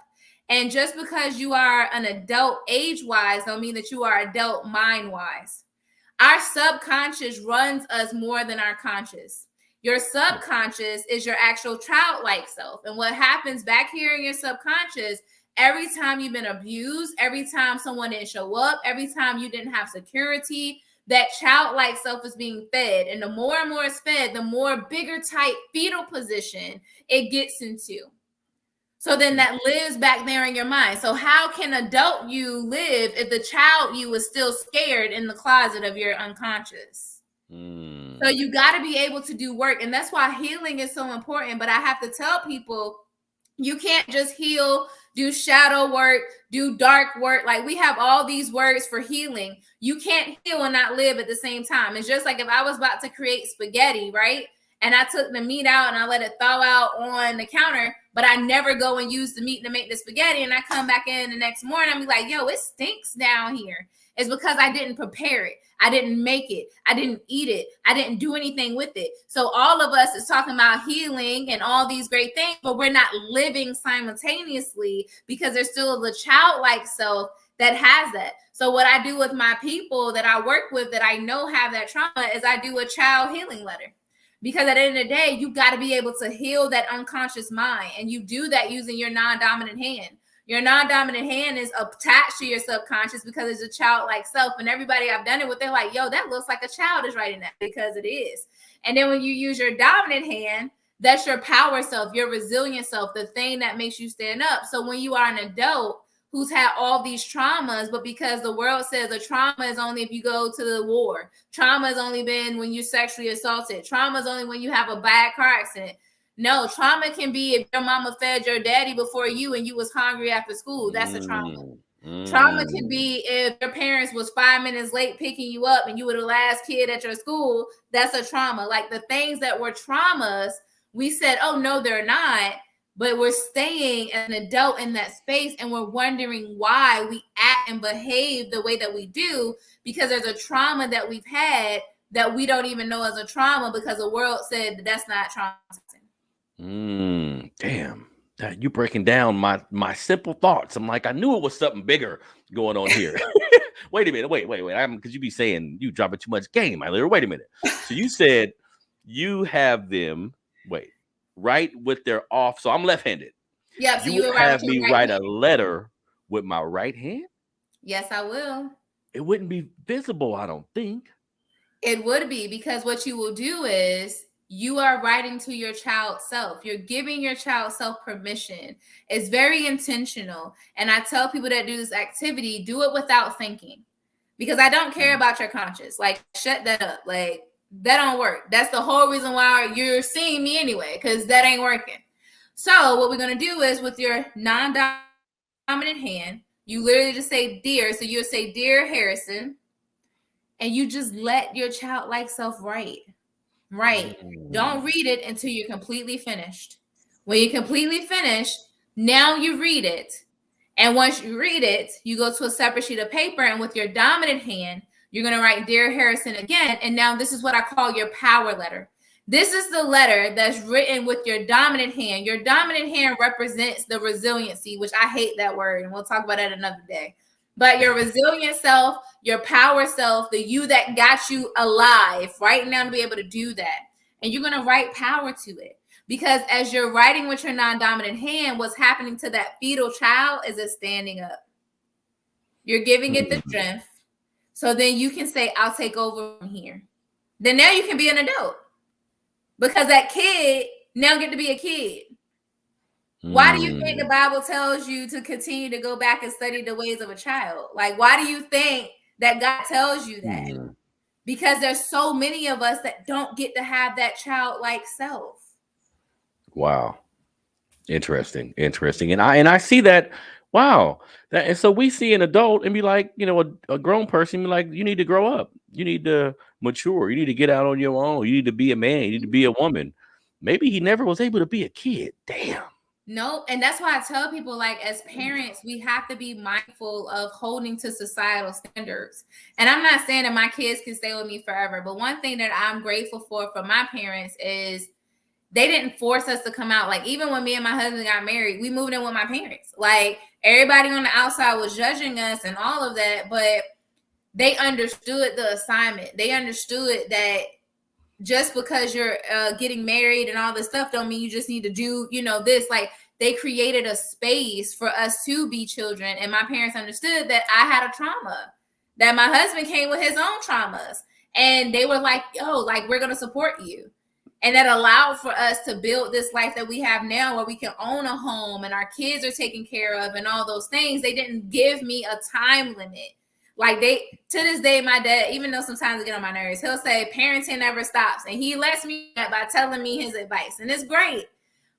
And just because you are an adult age-wise don't mean that you are adult mind-wise. Our subconscious runs us more than our conscious. Your subconscious is your actual childlike self. And what happens back here in your subconscious, every time you've been abused, every time someone didn't show up, every time you didn't have security, that childlike self is being fed. And the more and more it's fed, the more bigger type fetal position it gets into. So then that lives back there in your mind. So how can adult you live if the child you is still scared in the closet of your unconscious? So you got to be able to do work. And that's why healing is so important. But I have to tell people, you can't just heal, do shadow work, do dark work. Like we have all these words for healing. You can't heal and not live at the same time. It's just like if I was about to create spaghetti, right? And I took the meat out and I let it thaw out on the counter, but I never go and use the meat to make the spaghetti. And I come back in the next morning, I'm like, yo, it stinks down here. It's because I didn't prepare it. I didn't make it. I didn't eat it. I didn't do anything with it. So all of us is talking about healing and all these great things, but we're not living simultaneously because there's still the childlike self that has that. So what I do with my people that I work with that I know have that trauma is I do a child healing letter. Because at the end of the day, you got to be able to heal that unconscious mind. And you do that using your non-dominant hand. Your non-dominant hand is attached to your subconscious because it's a childlike self. And everybody I've done it with, they're like, yo, that looks like a child is writing that, because it is. And then when you use your dominant hand, that's your power self, your resilient self, the thing that makes you stand up. So when you are an adult who's had all these traumas, but because the world says a trauma is only if you go to the war. Trauma has only been when you're sexually assaulted. Trauma is only when you have a bad car accident. No, trauma can be if your mama fed your daddy before you and you was hungry after school. That's a trauma. Trauma can be if your parents was 5 minutes late picking you up and you were the last kid at your school. That's a trauma. Like the things that were traumas, we said, oh, no, they're not. But we're staying as an adult in that space and we're wondering why we act and behave the way that we do, because there's a trauma that we've had that we don't even know as a trauma because the world said that that's not traumatizing. Damn. You breaking down my simple thoughts. I'm like, I knew it was something bigger going on here. Wait a minute. Wait. Because you be saying you dropping too much game, Mylira. Wait a minute. So you said you have them, write with their off. So I'm left-handed. Yeah, so you would have me write a letter with my right hand? Yes, I will. It wouldn't be visible, I don't think. It would be, because what you will do is you are writing to your child self. You're giving your child self permission. It's very intentional. And I tell people that do this activity, do it without thinking, because I don't care about your conscience. Like, shut that up. Like, that don't work. That's the whole reason why you're seeing me anyway, because that ain't working. So what we're going to do is with your non-dominant hand, you literally just say dear. So you'll say, dear Harrison, and you just let your childlike self write. Don't read it until you're completely finished. When you're completely finished, now you read it. And once you read it, you go to a separate sheet of paper, and with your dominant hand, you're going to write Dear Harrison again. And now this is what I call your power letter. This is the letter that's written with your dominant hand. Your dominant hand represents the resiliency, which I hate that word, and we'll talk about that another day. But your resilient self, your power self, the you that got you alive right now to be able to do that. And you're going to write power to it. Because as you're writing with your non-dominant hand, what's happening to that fetal child is it's standing up. You're giving it the strength. So then you can say, I'll take over from here. Then now you can be an adult. Because that kid now get to be a kid. Why do you think the Bible tells you to continue to go back and study the ways of a child? Like, why do you think that God tells you that? Because there's so many of us that don't get to have that childlike self. Wow. Interesting. And I see that. Wow. And so we see an adult and be like, a grown person, be like, you need to grow up. You need to mature. You need to get out on your own. You need to be a man. You need to be a woman. Maybe he never was able to be a kid. Damn. No, and that's why I tell people, like, as parents, we have to be mindful of holding to societal standards. And I'm not saying that my kids can stay with me forever, but one thing that I'm grateful for my parents is they didn't force us to come out. Like, even when me and my husband got married, we moved in with my parents. Like, everybody on the outside was judging us and all of that, but they understood the assignment. They understood that just because you're getting married and all this stuff don't mean you just need to do, this. Like, they created a space for us to be children. And my parents understood that I had a trauma, that my husband came with his own traumas. And they were like, yo, like, we're going to support you. And that allowed for us to build this life that we have now, where we can own a home and our kids are taken care of and all those things. They didn't give me a time limit. Like, to this day, my dad, even though sometimes I get on my nerves, he'll say parenting never stops. And he lets me that by telling me his advice. And it's great.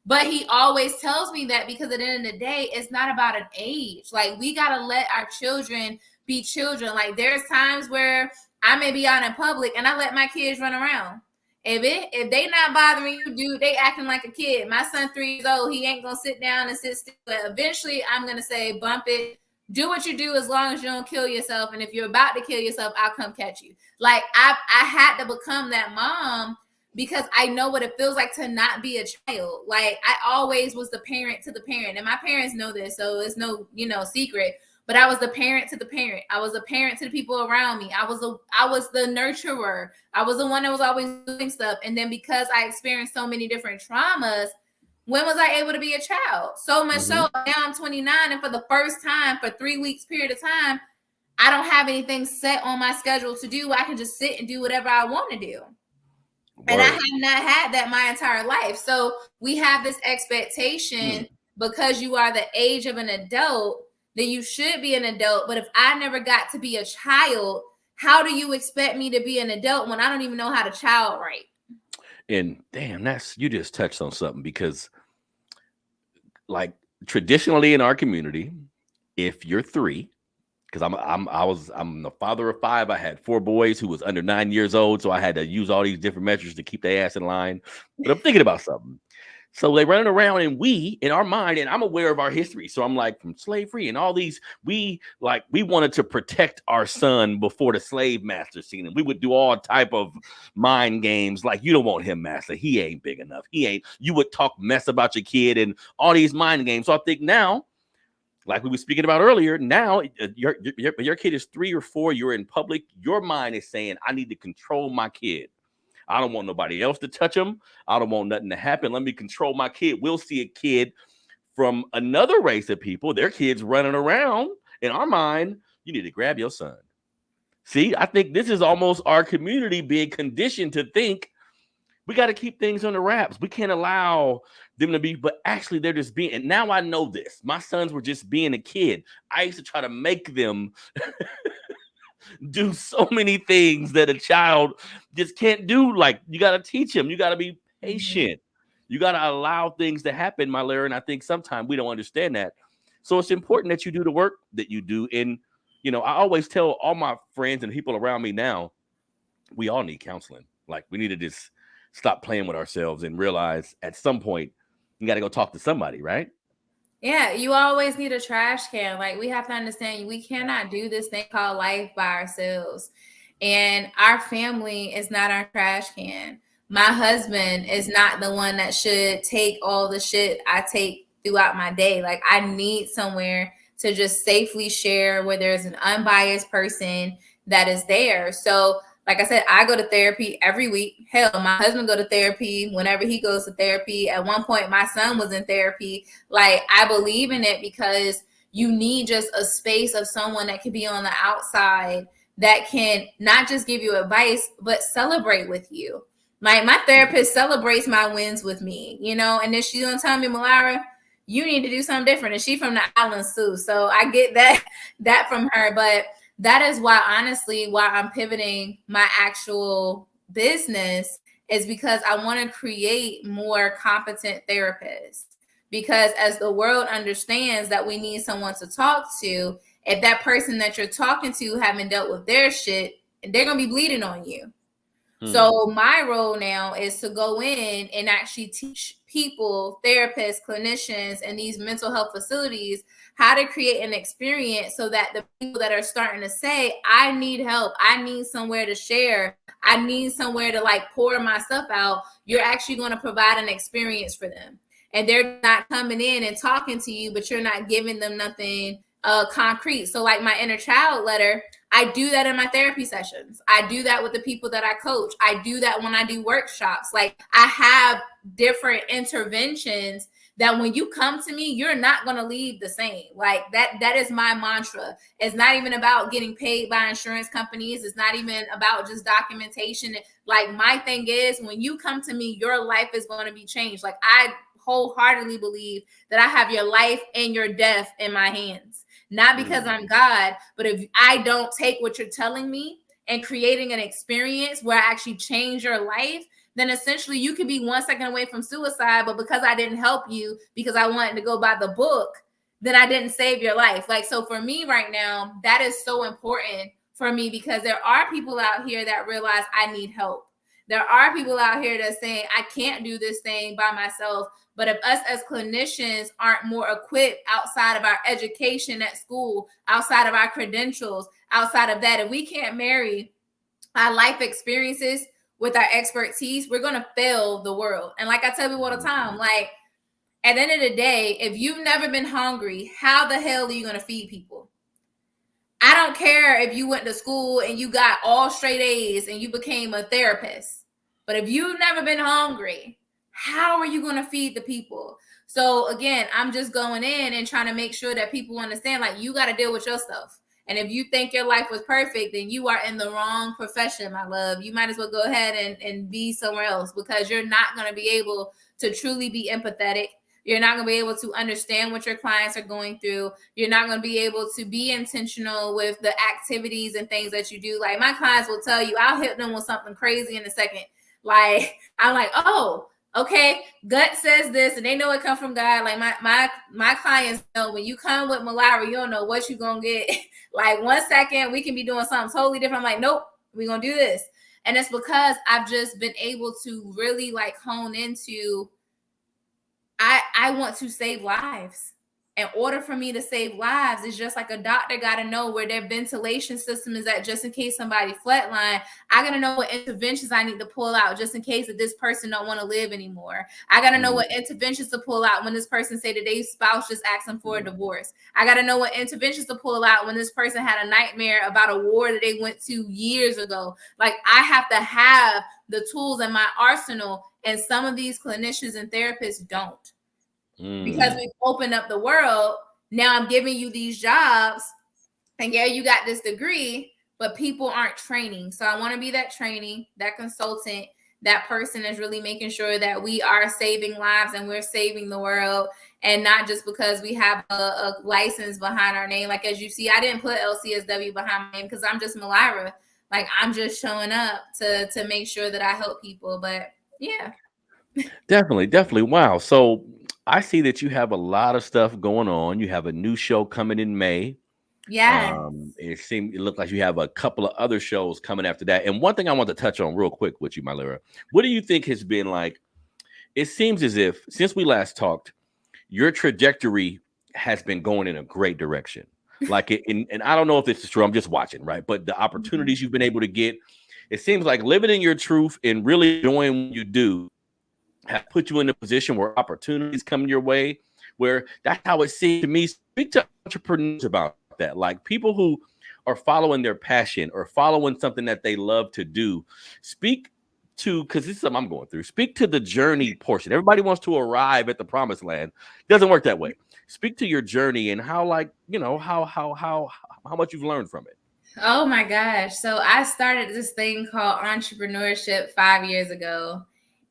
But he always tells me that because at the end of the day, it's not about an age. Like, we got to let our children be children. Like, there's times where I may be out in public and I let my kids run around. If they not bothering you, dude, they acting like a kid. My son 3 years old, he ain't going to sit down and sit still. But eventually, I'm going to say, bump it. Do what you do as long as you don't kill yourself. And if you're about to kill yourself, I'll come catch you. Like, I had to become that mom because I know what it feels like to not be a child. Like, I always was the parent to the parent. And my parents know this, so it's no, secret. But I was the parent to the parent. I was a parent to the people around me. I was the nurturer. I was the one that was always doing stuff. And then because I experienced so many different traumas, when was I able to be a child? So much so, now I'm 29, and for the first time, for 3 weeks period of time, I don't have anything set on my schedule to do. I can just sit and do whatever I want to do. Word. And I have not had that my entire life. So we have this expectation because you are the age of an adult, then you should be an adult. But if I never got to be a child, how do you expect me to be an adult when I don't even know how to child write? And damn, you just touched on something, because like traditionally in our community, if you're 3, because I'm the father of 5. I had 4 boys who was under 9 years old, so I had to use all these different measures to keep their ass in line. But I'm thinking about something. So they running around, and we, in our mind, and I'm aware of our history. So I'm like, from slavery and all these, we wanted to protect our son before the slave master seen him. We would do all type of mind games. Like, you don't want him, master. He ain't big enough. You would talk mess about your kid and all these mind games. So I think now, like we were speaking about earlier, now your kid is 3 or 4. You're in public. Your mind is saying, I need to control my kid. I don't want nobody else to touch him. I don't want nothing to happen. Let me control my kid. We'll see a kid from another race of people, their kids running around. In our mind, you need to grab your son. See, I think this is almost our community being conditioned to think we got to keep things under wraps. We can't allow them to be, but actually they're just being, and now I know this. My sons were just being a kid. I used to try to make them do so many things that a child just can't do. Like, you got to teach him. You got to be patient. You got to allow things to happen, Mylira. And I think sometimes we don't understand that. So it's important that you do the work that you do. And, I always tell all my friends and people around me now, we all need counseling. Like, we need to just stop playing with ourselves and realize at some point you got to go talk to somebody, right? Yeah, you always need a trash can. Like, we have to understand we cannot do this thing called life by ourselves. And our family is not our trash can. My husband is not the one that should take all the shit I take throughout my day. Like, I need somewhere to just safely share where there's an unbiased person that is there. So Like I said, I go to therapy every week. Hell, my husband go to therapy whenever he goes to therapy. At one point, my son was in therapy. Like, I believe in it because you need just a space of someone that can be on the outside that can not just give you advice, but celebrate with you. My therapist celebrates my wins with me, you know, and then she's gonna tell me, Mylira, you need to do something different. And she's from the islands too. So I get that from her. But that is why, honestly, why I'm pivoting my actual business is because I want to create more competent therapists. Because as the world understands that we need someone to talk to, if that person that you're talking to haven't dealt with their shit, they're going to be bleeding on you. So my role now is to go in and actually teach people, therapists, clinicians, and these mental health facilities how to create an experience so that the people that are starting to say, I need help, I need somewhere to share, I need somewhere to like pour my stuff out, you're actually going to provide an experience for them. And they're not coming in and talking to you, but you're not giving them nothing concrete. So like my inner child letter, I do that in my therapy sessions. I do that with the people that I coach. I do that when I do workshops. Like, I have different interventions that when you come to me, you're not going to leave the same. Like that is my mantra. It's not even about getting paid by insurance companies. It's not even about just documentation. Like, my thing is, when you come to me, your life is going to be changed. Like, I wholeheartedly believe that I have your life and your death in my hands. Not because I'm God, but if I don't take what you're telling me and creating an experience where I actually change your life, then essentially you could be 1 second away from suicide. But because I didn't help you, because I wanted to go by the book, then I didn't save your life. Like, so for me right now, that is so important for me, because there are people out here that realize I need help. There are people out here that saying, I can't do this thing by myself. But if us as clinicians aren't more equipped outside of our education at school, outside of our credentials, outside of that, if we can't marry our life experiences with our expertise, we're going to fail the world. And like I tell people all the time, like, at the end of the day, if you've never been hungry, how the hell are you going to feed people? I don't care if you went to school and you got all straight A's and you became a therapist. But if you've never been hungry, how are you going to feed the people? So again, I'm just going in and trying to make sure that people understand, like, you got to deal with your stuff. And if you think your life was perfect, then you are in the wrong profession, my love. You might as well go ahead and be somewhere else, because you're not going to be able to truly be empathetic. You're not going to be able to understand what your clients are going through. You're not going to be able to be intentional with the activities and things that you do. Like, my clients will tell you, I'll hit them with something crazy in a second. Like, I'm like, oh, okay, gut says this, and they know it comes from God. Like, my clients know, when you come with Mylira, you don't know what you're gonna get. Like, 1 second we can be doing something totally different. I'm like, nope, we're gonna do this. And it's because I've just been able to really like hone into, I want to save lives. In order for me to save lives, it's just like a doctor got to know where their ventilation system is at, just in case somebody flatline. I got to know what interventions I need to pull out, just in case that this person don't want to live anymore. I got to know what interventions to pull out when this person say that their spouse just asked them for a divorce. I got to know what interventions to pull out when this person had a nightmare about a war that they went to years ago. Like, I have to have the tools in my arsenal, and some of these clinicians and therapists don't. Because we've opened up the world. Now I'm giving you these jobs, and yeah, you got this degree, but people aren't training. So I want to be that training, that consultant, that person is really making sure that we are saving lives and we're saving the world, and not just because we have a license behind our name. Like, as you see, I didn't put LCSW behind my name because I'm just Mylira. Like, I'm just showing up to make sure that I help people. But yeah. Definitely. Wow. So I see that you have a lot of stuff going on. You have a new show coming in May. Yeah. It looked like you have a couple of other shows coming after that. And one thing I want to touch on real quick with you, Mylira, what do you think has been like? It seems as if since we last talked, your trajectory has been going in a great direction. Like and I don't know if this is true. I'm just watching, right? But the opportunities you've been able to get, it seems like living in your truth and really doing what you do have put you in a position where opportunities come your way, where that's how it seems to me. Speak to entrepreneurs about that, like people who are following their passion or following something that they love to do, speak to, because this is something I'm going through, speak to the journey portion. Everybody wants to arrive at the promised land. Doesn't work that way. Speak to your journey and how, like, you know, how much you've learned from it. Oh my gosh. So I started this thing called entrepreneurship 5 years ago.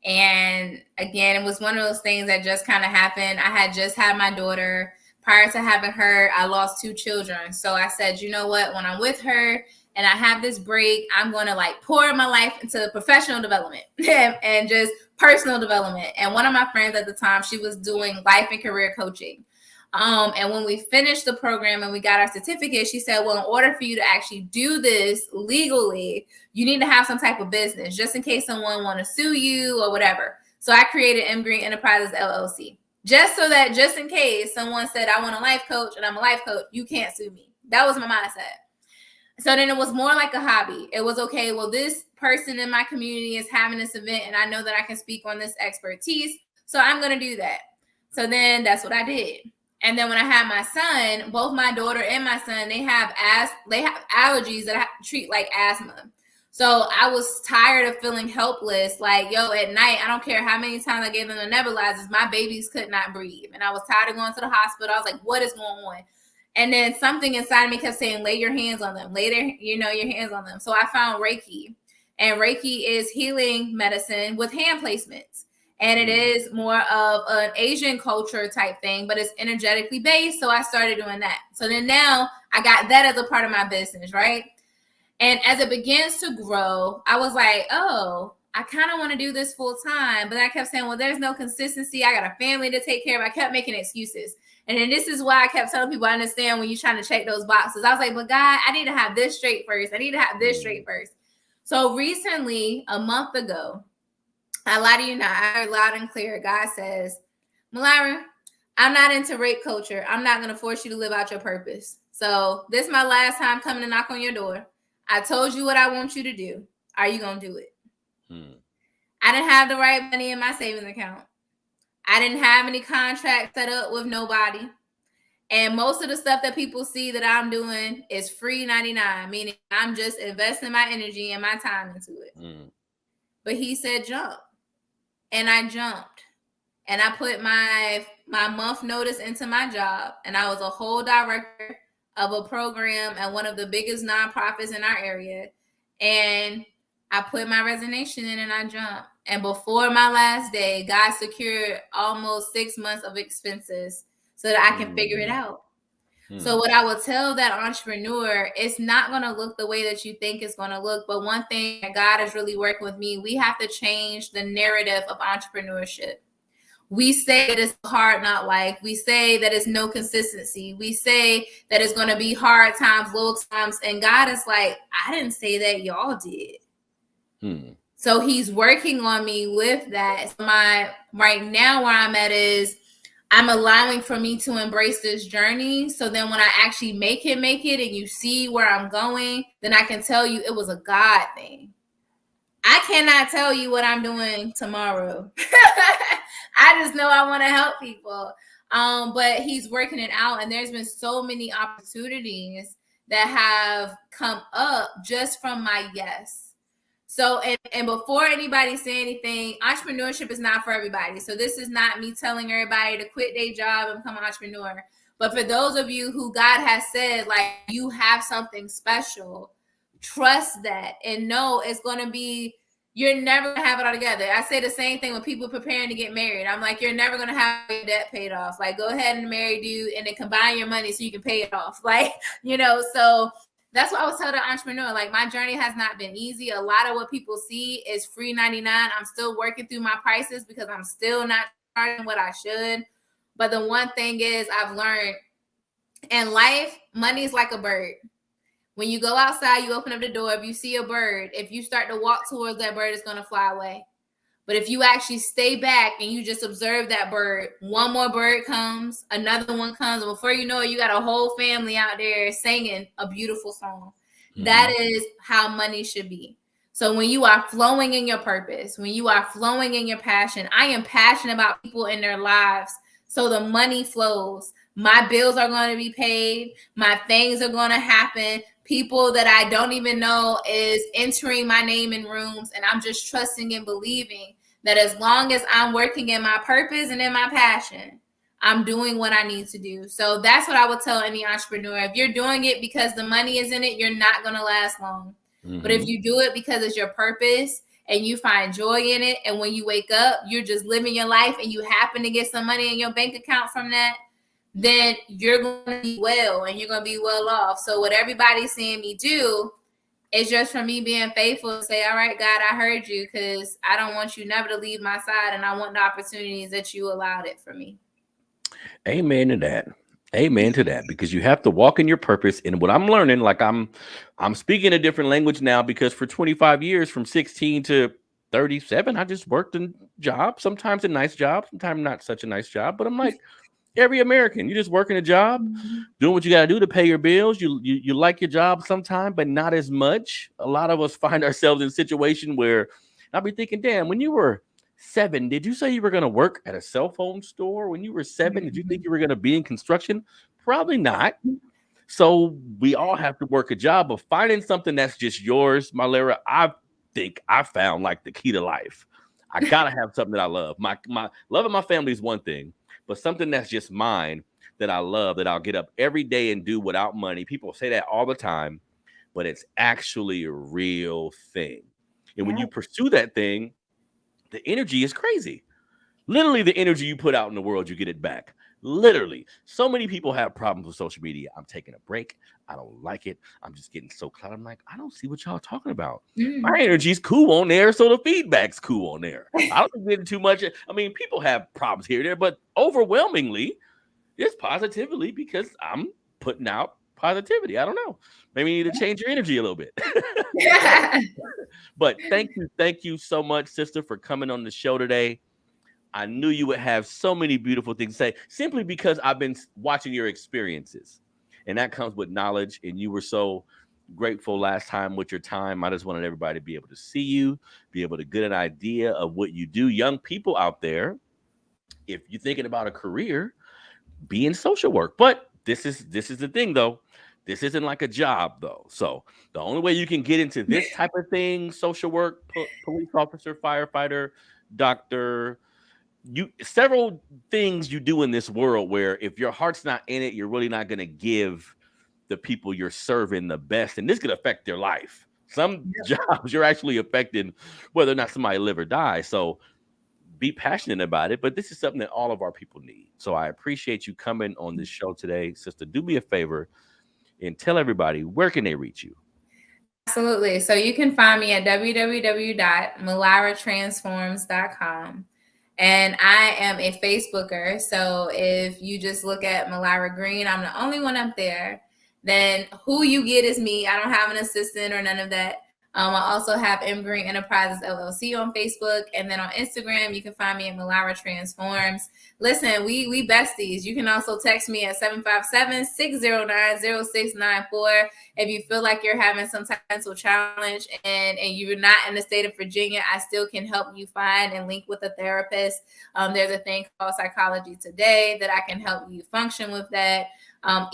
And again, it was one of those things that just kind of happened. I had just had my daughter. Prior to having her, I lost 2 children. So I said, you know what? When I'm with her and I have this break, I'm going to like pour my life into professional development and just personal development. And one of my friends at the time, she was doing life and career coaching. And when we finished the program and we got our certificate, she said, well, in order for you to actually do this legally, you need to have some type of business just in case someone want to sue you or whatever. So I created M Green Enterprises LLC just so that just in case someone said, I want a life coach and I'm a life coach, you can't sue me. That was my mindset. So then it was more like a hobby. It was, okay, well, this person in my community is having this event and I know that I can speak on this expertise. So I'm going to do that. So then that's what I did. And then when I had my son, both my daughter and my son, they have allergies that I treat like asthma. So I was tired of feeling helpless. Like, yo, at night, I don't care how many times I gave them the nebulizers, my babies could not breathe. And I was tired of going to the hospital. I was like, what is going on? And then something inside of me kept saying, lay your hands on them, your hands on them. So I found Reiki, and Reiki is healing medicine with hand placements. And it is more of an Asian culture type thing, but it's energetically based. So I started doing that. So then now I got that as a part of my business, right? And as it begins to grow, I was like, oh, I kind of want to do this full time. But I kept saying, well, there's no consistency. I got a family to take care of. I kept making excuses. And then this is why I kept telling people, I understand when you're trying to check those boxes. I was like, but God, I need to have this straight first. I need to have this straight first. So recently, a month ago, I lie to you not, I heard loud and clear, God says, Mylira, I'm not into rape culture. I'm not going to force you to live out your purpose. So this is my last time coming to knock on your door. I told you what I want you to do. Are you going to do it? I didn't have the right money in my savings account. I didn't have any contract set up with nobody. And most of the stuff that people see that I'm doing is free 99, meaning I'm just investing my energy and my time into it. But he said, jump. And I jumped. And I put my month notice into my job. And I was a whole director of a program at one of the biggest nonprofits in our area. And I put my resignation in and I jumped. And before my last day, God secured almost 6 months of expenses so that I can figure it out. So what I would tell that entrepreneur, it's not going to look the way that you think it's going to look. But one thing that God is really working with me, we have to change the narrative of entrepreneurship. We say that it's hard, not life. We say that it's no consistency. We say that it's going to be hard times, low times. And God is like, I didn't say that, y'all did. So he's working on me with that. So right now where I'm at is I'm allowing for me to embrace this journey. So then when I actually make it and you see where I'm going, then I can tell you it was a God thing. I cannot tell you what I'm doing tomorrow. I just know I want to help people. But he's working it out. And there's been so many opportunities that have come up just from my yes. So, and before anybody say anything, entrepreneurship is not for everybody. So this is not me telling everybody to quit their job and become an entrepreneur. But for those of you who God has said, like, you have something special, trust that and know it's going to be, you're never going to have it all together. I say the same thing when people preparing to get married. I'm like, you're never going to have your debt paid off. Like, go ahead and marry dude and then combine your money so you can pay it off. Like, so that's what I was telling the entrepreneur. Like, my journey has not been easy. A lot of what people see is free 99. I'm still working through my prices because I'm still not charging what I should. But the one thing is I've learned in life, money is like a bird. When you go outside, you open up the door. If you see a bird, if you start to walk towards that bird, it's going to fly away. But if you actually stay back and you just observe that bird, one more bird comes, another one comes. And before you know it, you got a whole family out there singing a beautiful song. That is how money should be. So when you are flowing in your purpose, when you are flowing in your passion, I am passionate about people in their lives. So the money flows. My bills are going to be paid. My things are going to happen. people that I don't even know is entering my name in rooms, and I'm just trusting and believing that as long as I'm working in my purpose and in my passion, I'm doing what I need to do. So that's what I would tell any entrepreneur. If you're doing it because the money is in it, you're not going to last long. But if you do it because it's your purpose and you find joy in it, and when you wake up, you're just living your life and you happen to get some money in your bank account from that, then you're going to be well and you're going to be well off. So what everybody's seeing me do is just for me being faithful to say, all right, God, I heard you, because I don't want you never to leave my side, and I want the opportunities that you allowed it for me. Amen to that. Amen to that, because you have to walk in your purpose. And what I'm learning, like I'm speaking a different language now, because for 25 years, from 16 to 37, I just worked in jobs, sometimes a nice job, sometimes not such a nice job. But I'm like every American, you're just working a job, doing what you got to do to pay your bills. You like your job sometime, but not as much. A lot of us find ourselves in a situation where I'll be thinking, damn, when you were 7, did you say you were going to work at a cell phone store? When you were 7, did you think you were going to be in construction? Probably not. So we all have to work a job, but finding something that's just yours, Mylira, I think I found like the key to life. I gotta have something that I love. My loving my family is one thing, but something that's just mine that I love, that I'll get up every day and do without money. People say that all the time, but it's actually a real thing. And when you pursue that thing, the energy is crazy. Literally, the energy you put out in the world, you get it back. Literally. So many people have problems with social media. I'm taking a break. I don't like it. I'm just getting so clouded. I'm like, I don't see what y'all are talking about. My energy's cool on there, so the feedback's cool on there. I don't get too much. I mean, people have problems here and there, but overwhelmingly, it's positively, because I'm putting out positivity. I don't know. Maybe you need to change your energy a little bit. But thank you so much, sister, for coming on the show today. I knew you would have so many beautiful things to say, simply because I've been watching your experiences, and that comes with knowledge. And you were so grateful last time with your time. I just wanted everybody to be able to see you, be able to get an idea of what you do. Young people out there, if you're thinking about a career, be in social work. But this is the thing, though. This isn't like a job, though. So the only way you can get into this type of thing, social work, police officer, firefighter, doctor, several things you do in this world, where if your heart's not in it, you're really not going to give the people you're serving the best, and this could affect their life. Some jobs you're actually affecting whether or not somebody live or die. So be passionate about it, but this is something that all of our people need. So I appreciate you coming on this show today. Sister, do me a favor and tell everybody, where can they reach you? Absolutely. So you can find me at www.myliratransforms.com. And I am a Facebooker. So if you just look at Mylira Green, I'm the only one up there. Then who you get is me. I don't have an assistant or none of that. I also have M Green Enterprises LLC on Facebook. And then on Instagram, you can find me at Mylira Transforms. Listen, we besties. You can also text me at 757-609-0694. If you feel like you're having some type of mental challenge and you're not in the state of Virginia, I still can help you find and link with a therapist. There's a thing called Psychology Today that I can help you function with that.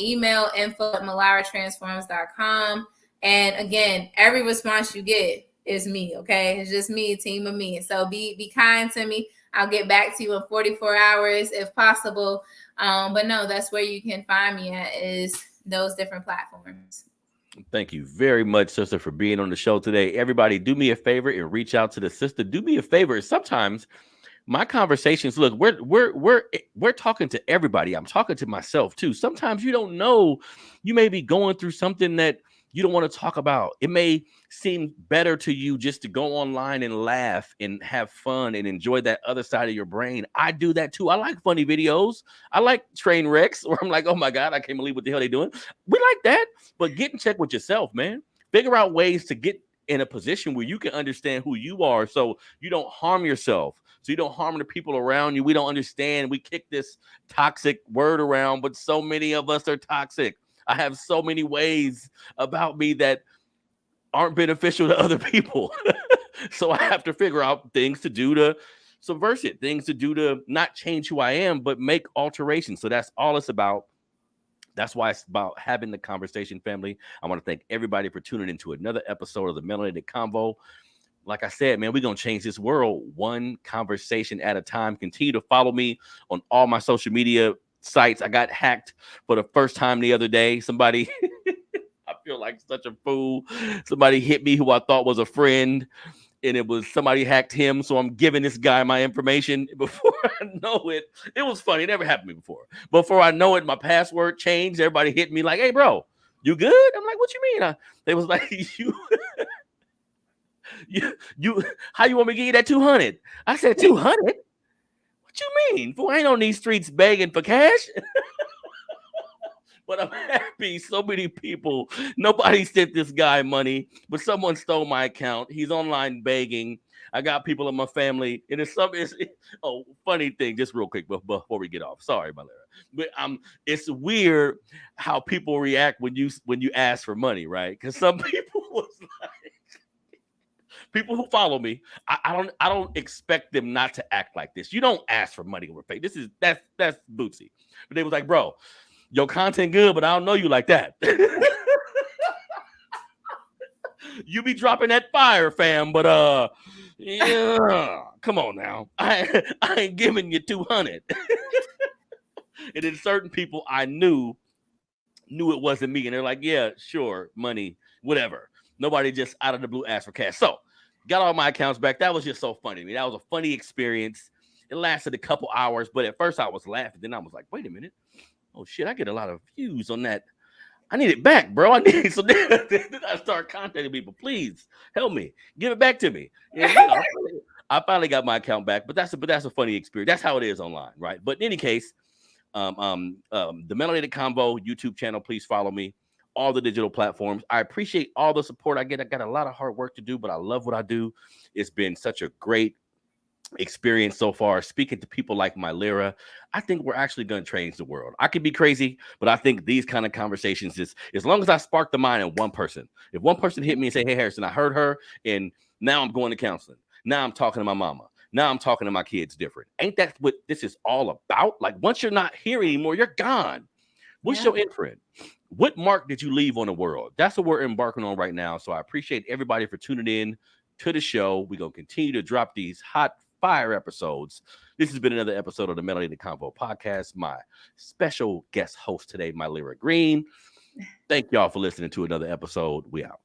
Email info@myliratransforms.com. And again, every response you get is me, okay? It's just me, a team of me. So be kind to me. I'll get back to you in 44 hours if possible. But no, that's where you can find me at, is those different platforms. Thank you very much, sister, for being on the show today. Everybody, do me a favor and reach out to the sister. Do me a favor. Sometimes my conversations, look, we're talking to everybody. I'm talking to myself too. Sometimes you don't know, you may be going through something that you don't want to talk about. It may seem better to you just to go online and laugh and have fun and enjoy that other side of your brain. I do that too. I like funny videos. I like train wrecks where I'm like, oh my God, I can't believe what the hell they're doing. We like that, but get in check with yourself, man. Figure out ways to get in a position where you can understand who you are, so you don't harm yourself, so you don't harm the people around you. We don't understand. We kick this toxic word around, but so many of us are toxic. I have so many ways about me that aren't beneficial to other people. So I have to figure out things to do to subvert it, things to do to not change who I am, but make alterations. So that's all it's about. That's why it's about having the conversation, family. I want to thank everybody for tuning into another episode of the Melanated Convo. Like I said, man, we're going to change this world one conversation at a time. Continue to follow me on all my social media sites. I got hacked for the first time the other day. Somebody, I feel like such a fool. Somebody hit me who I thought was a friend, and it was somebody hacked him. So I'm giving this guy my information. Before I know it, it was funny. It never happened to me before. Before I know it, my password changed. Everybody hit me like, "Hey, bro, you good?" I'm like, "What you mean?" They was like, you, how you want me to give you that 200? I said 200. What you mean? Fool, I ain't on these streets begging for cash. But I'm happy so many people, nobody sent this guy money, but someone stole my account. He's online begging. I got people in my family, and oh, funny thing, just real quick before we get off. Sorry, Mylira. But it's weird how people react when you ask for money, right? Because some people was like, people who follow me, I don't expect them not to act like this. You don't ask for money over fake. That's bootsy. But they was like, bro, your content good, but I don't know you like that. You be dropping that fire, fam, but yeah, come on now. I ain't giving you 200. And then certain people I knew it wasn't me, and they're like, yeah, sure, money, whatever. Nobody just out of the blue asked for cash. So got all my accounts back. That was just so funny to me. That was a funny experience. It lasted a couple hours, but at first I was laughing. Then I was like, wait a minute. Oh shit, I get a lot of views on that. I need it back, bro. I need it. So then I start contacting people. Please help me. Give it back to me. And, I finally got my account back, but that's a funny experience. That's how it is online, right? But in any case, the Melanated Convo YouTube channel, please follow me. All the digital platforms. I appreciate all the support I get. I got a lot of hard work to do, but I love what I do. It's been such a great experience so far. Speaking to people like Mylira, I think we're actually going to change the world. I could be crazy, but I think these kind of conversations, is as long as I spark the mind in one person. If one person hit me and say, "Hey, Harrison, I heard her, and now I'm going to counseling. Now I'm talking to my mama. Now I'm talking to my kids different." Ain't that what this is all about? Like, once you're not here anymore, you're gone. What's your imprint? What mark did you leave on the world? That's what we're embarking on right now. So I appreciate everybody for tuning in to the show. We're going to continue to drop these hot fire episodes. This has been another episode of the Melanated Convo podcast. My special guest host today, Mylira Green. Thank y'all for listening to another episode. We out.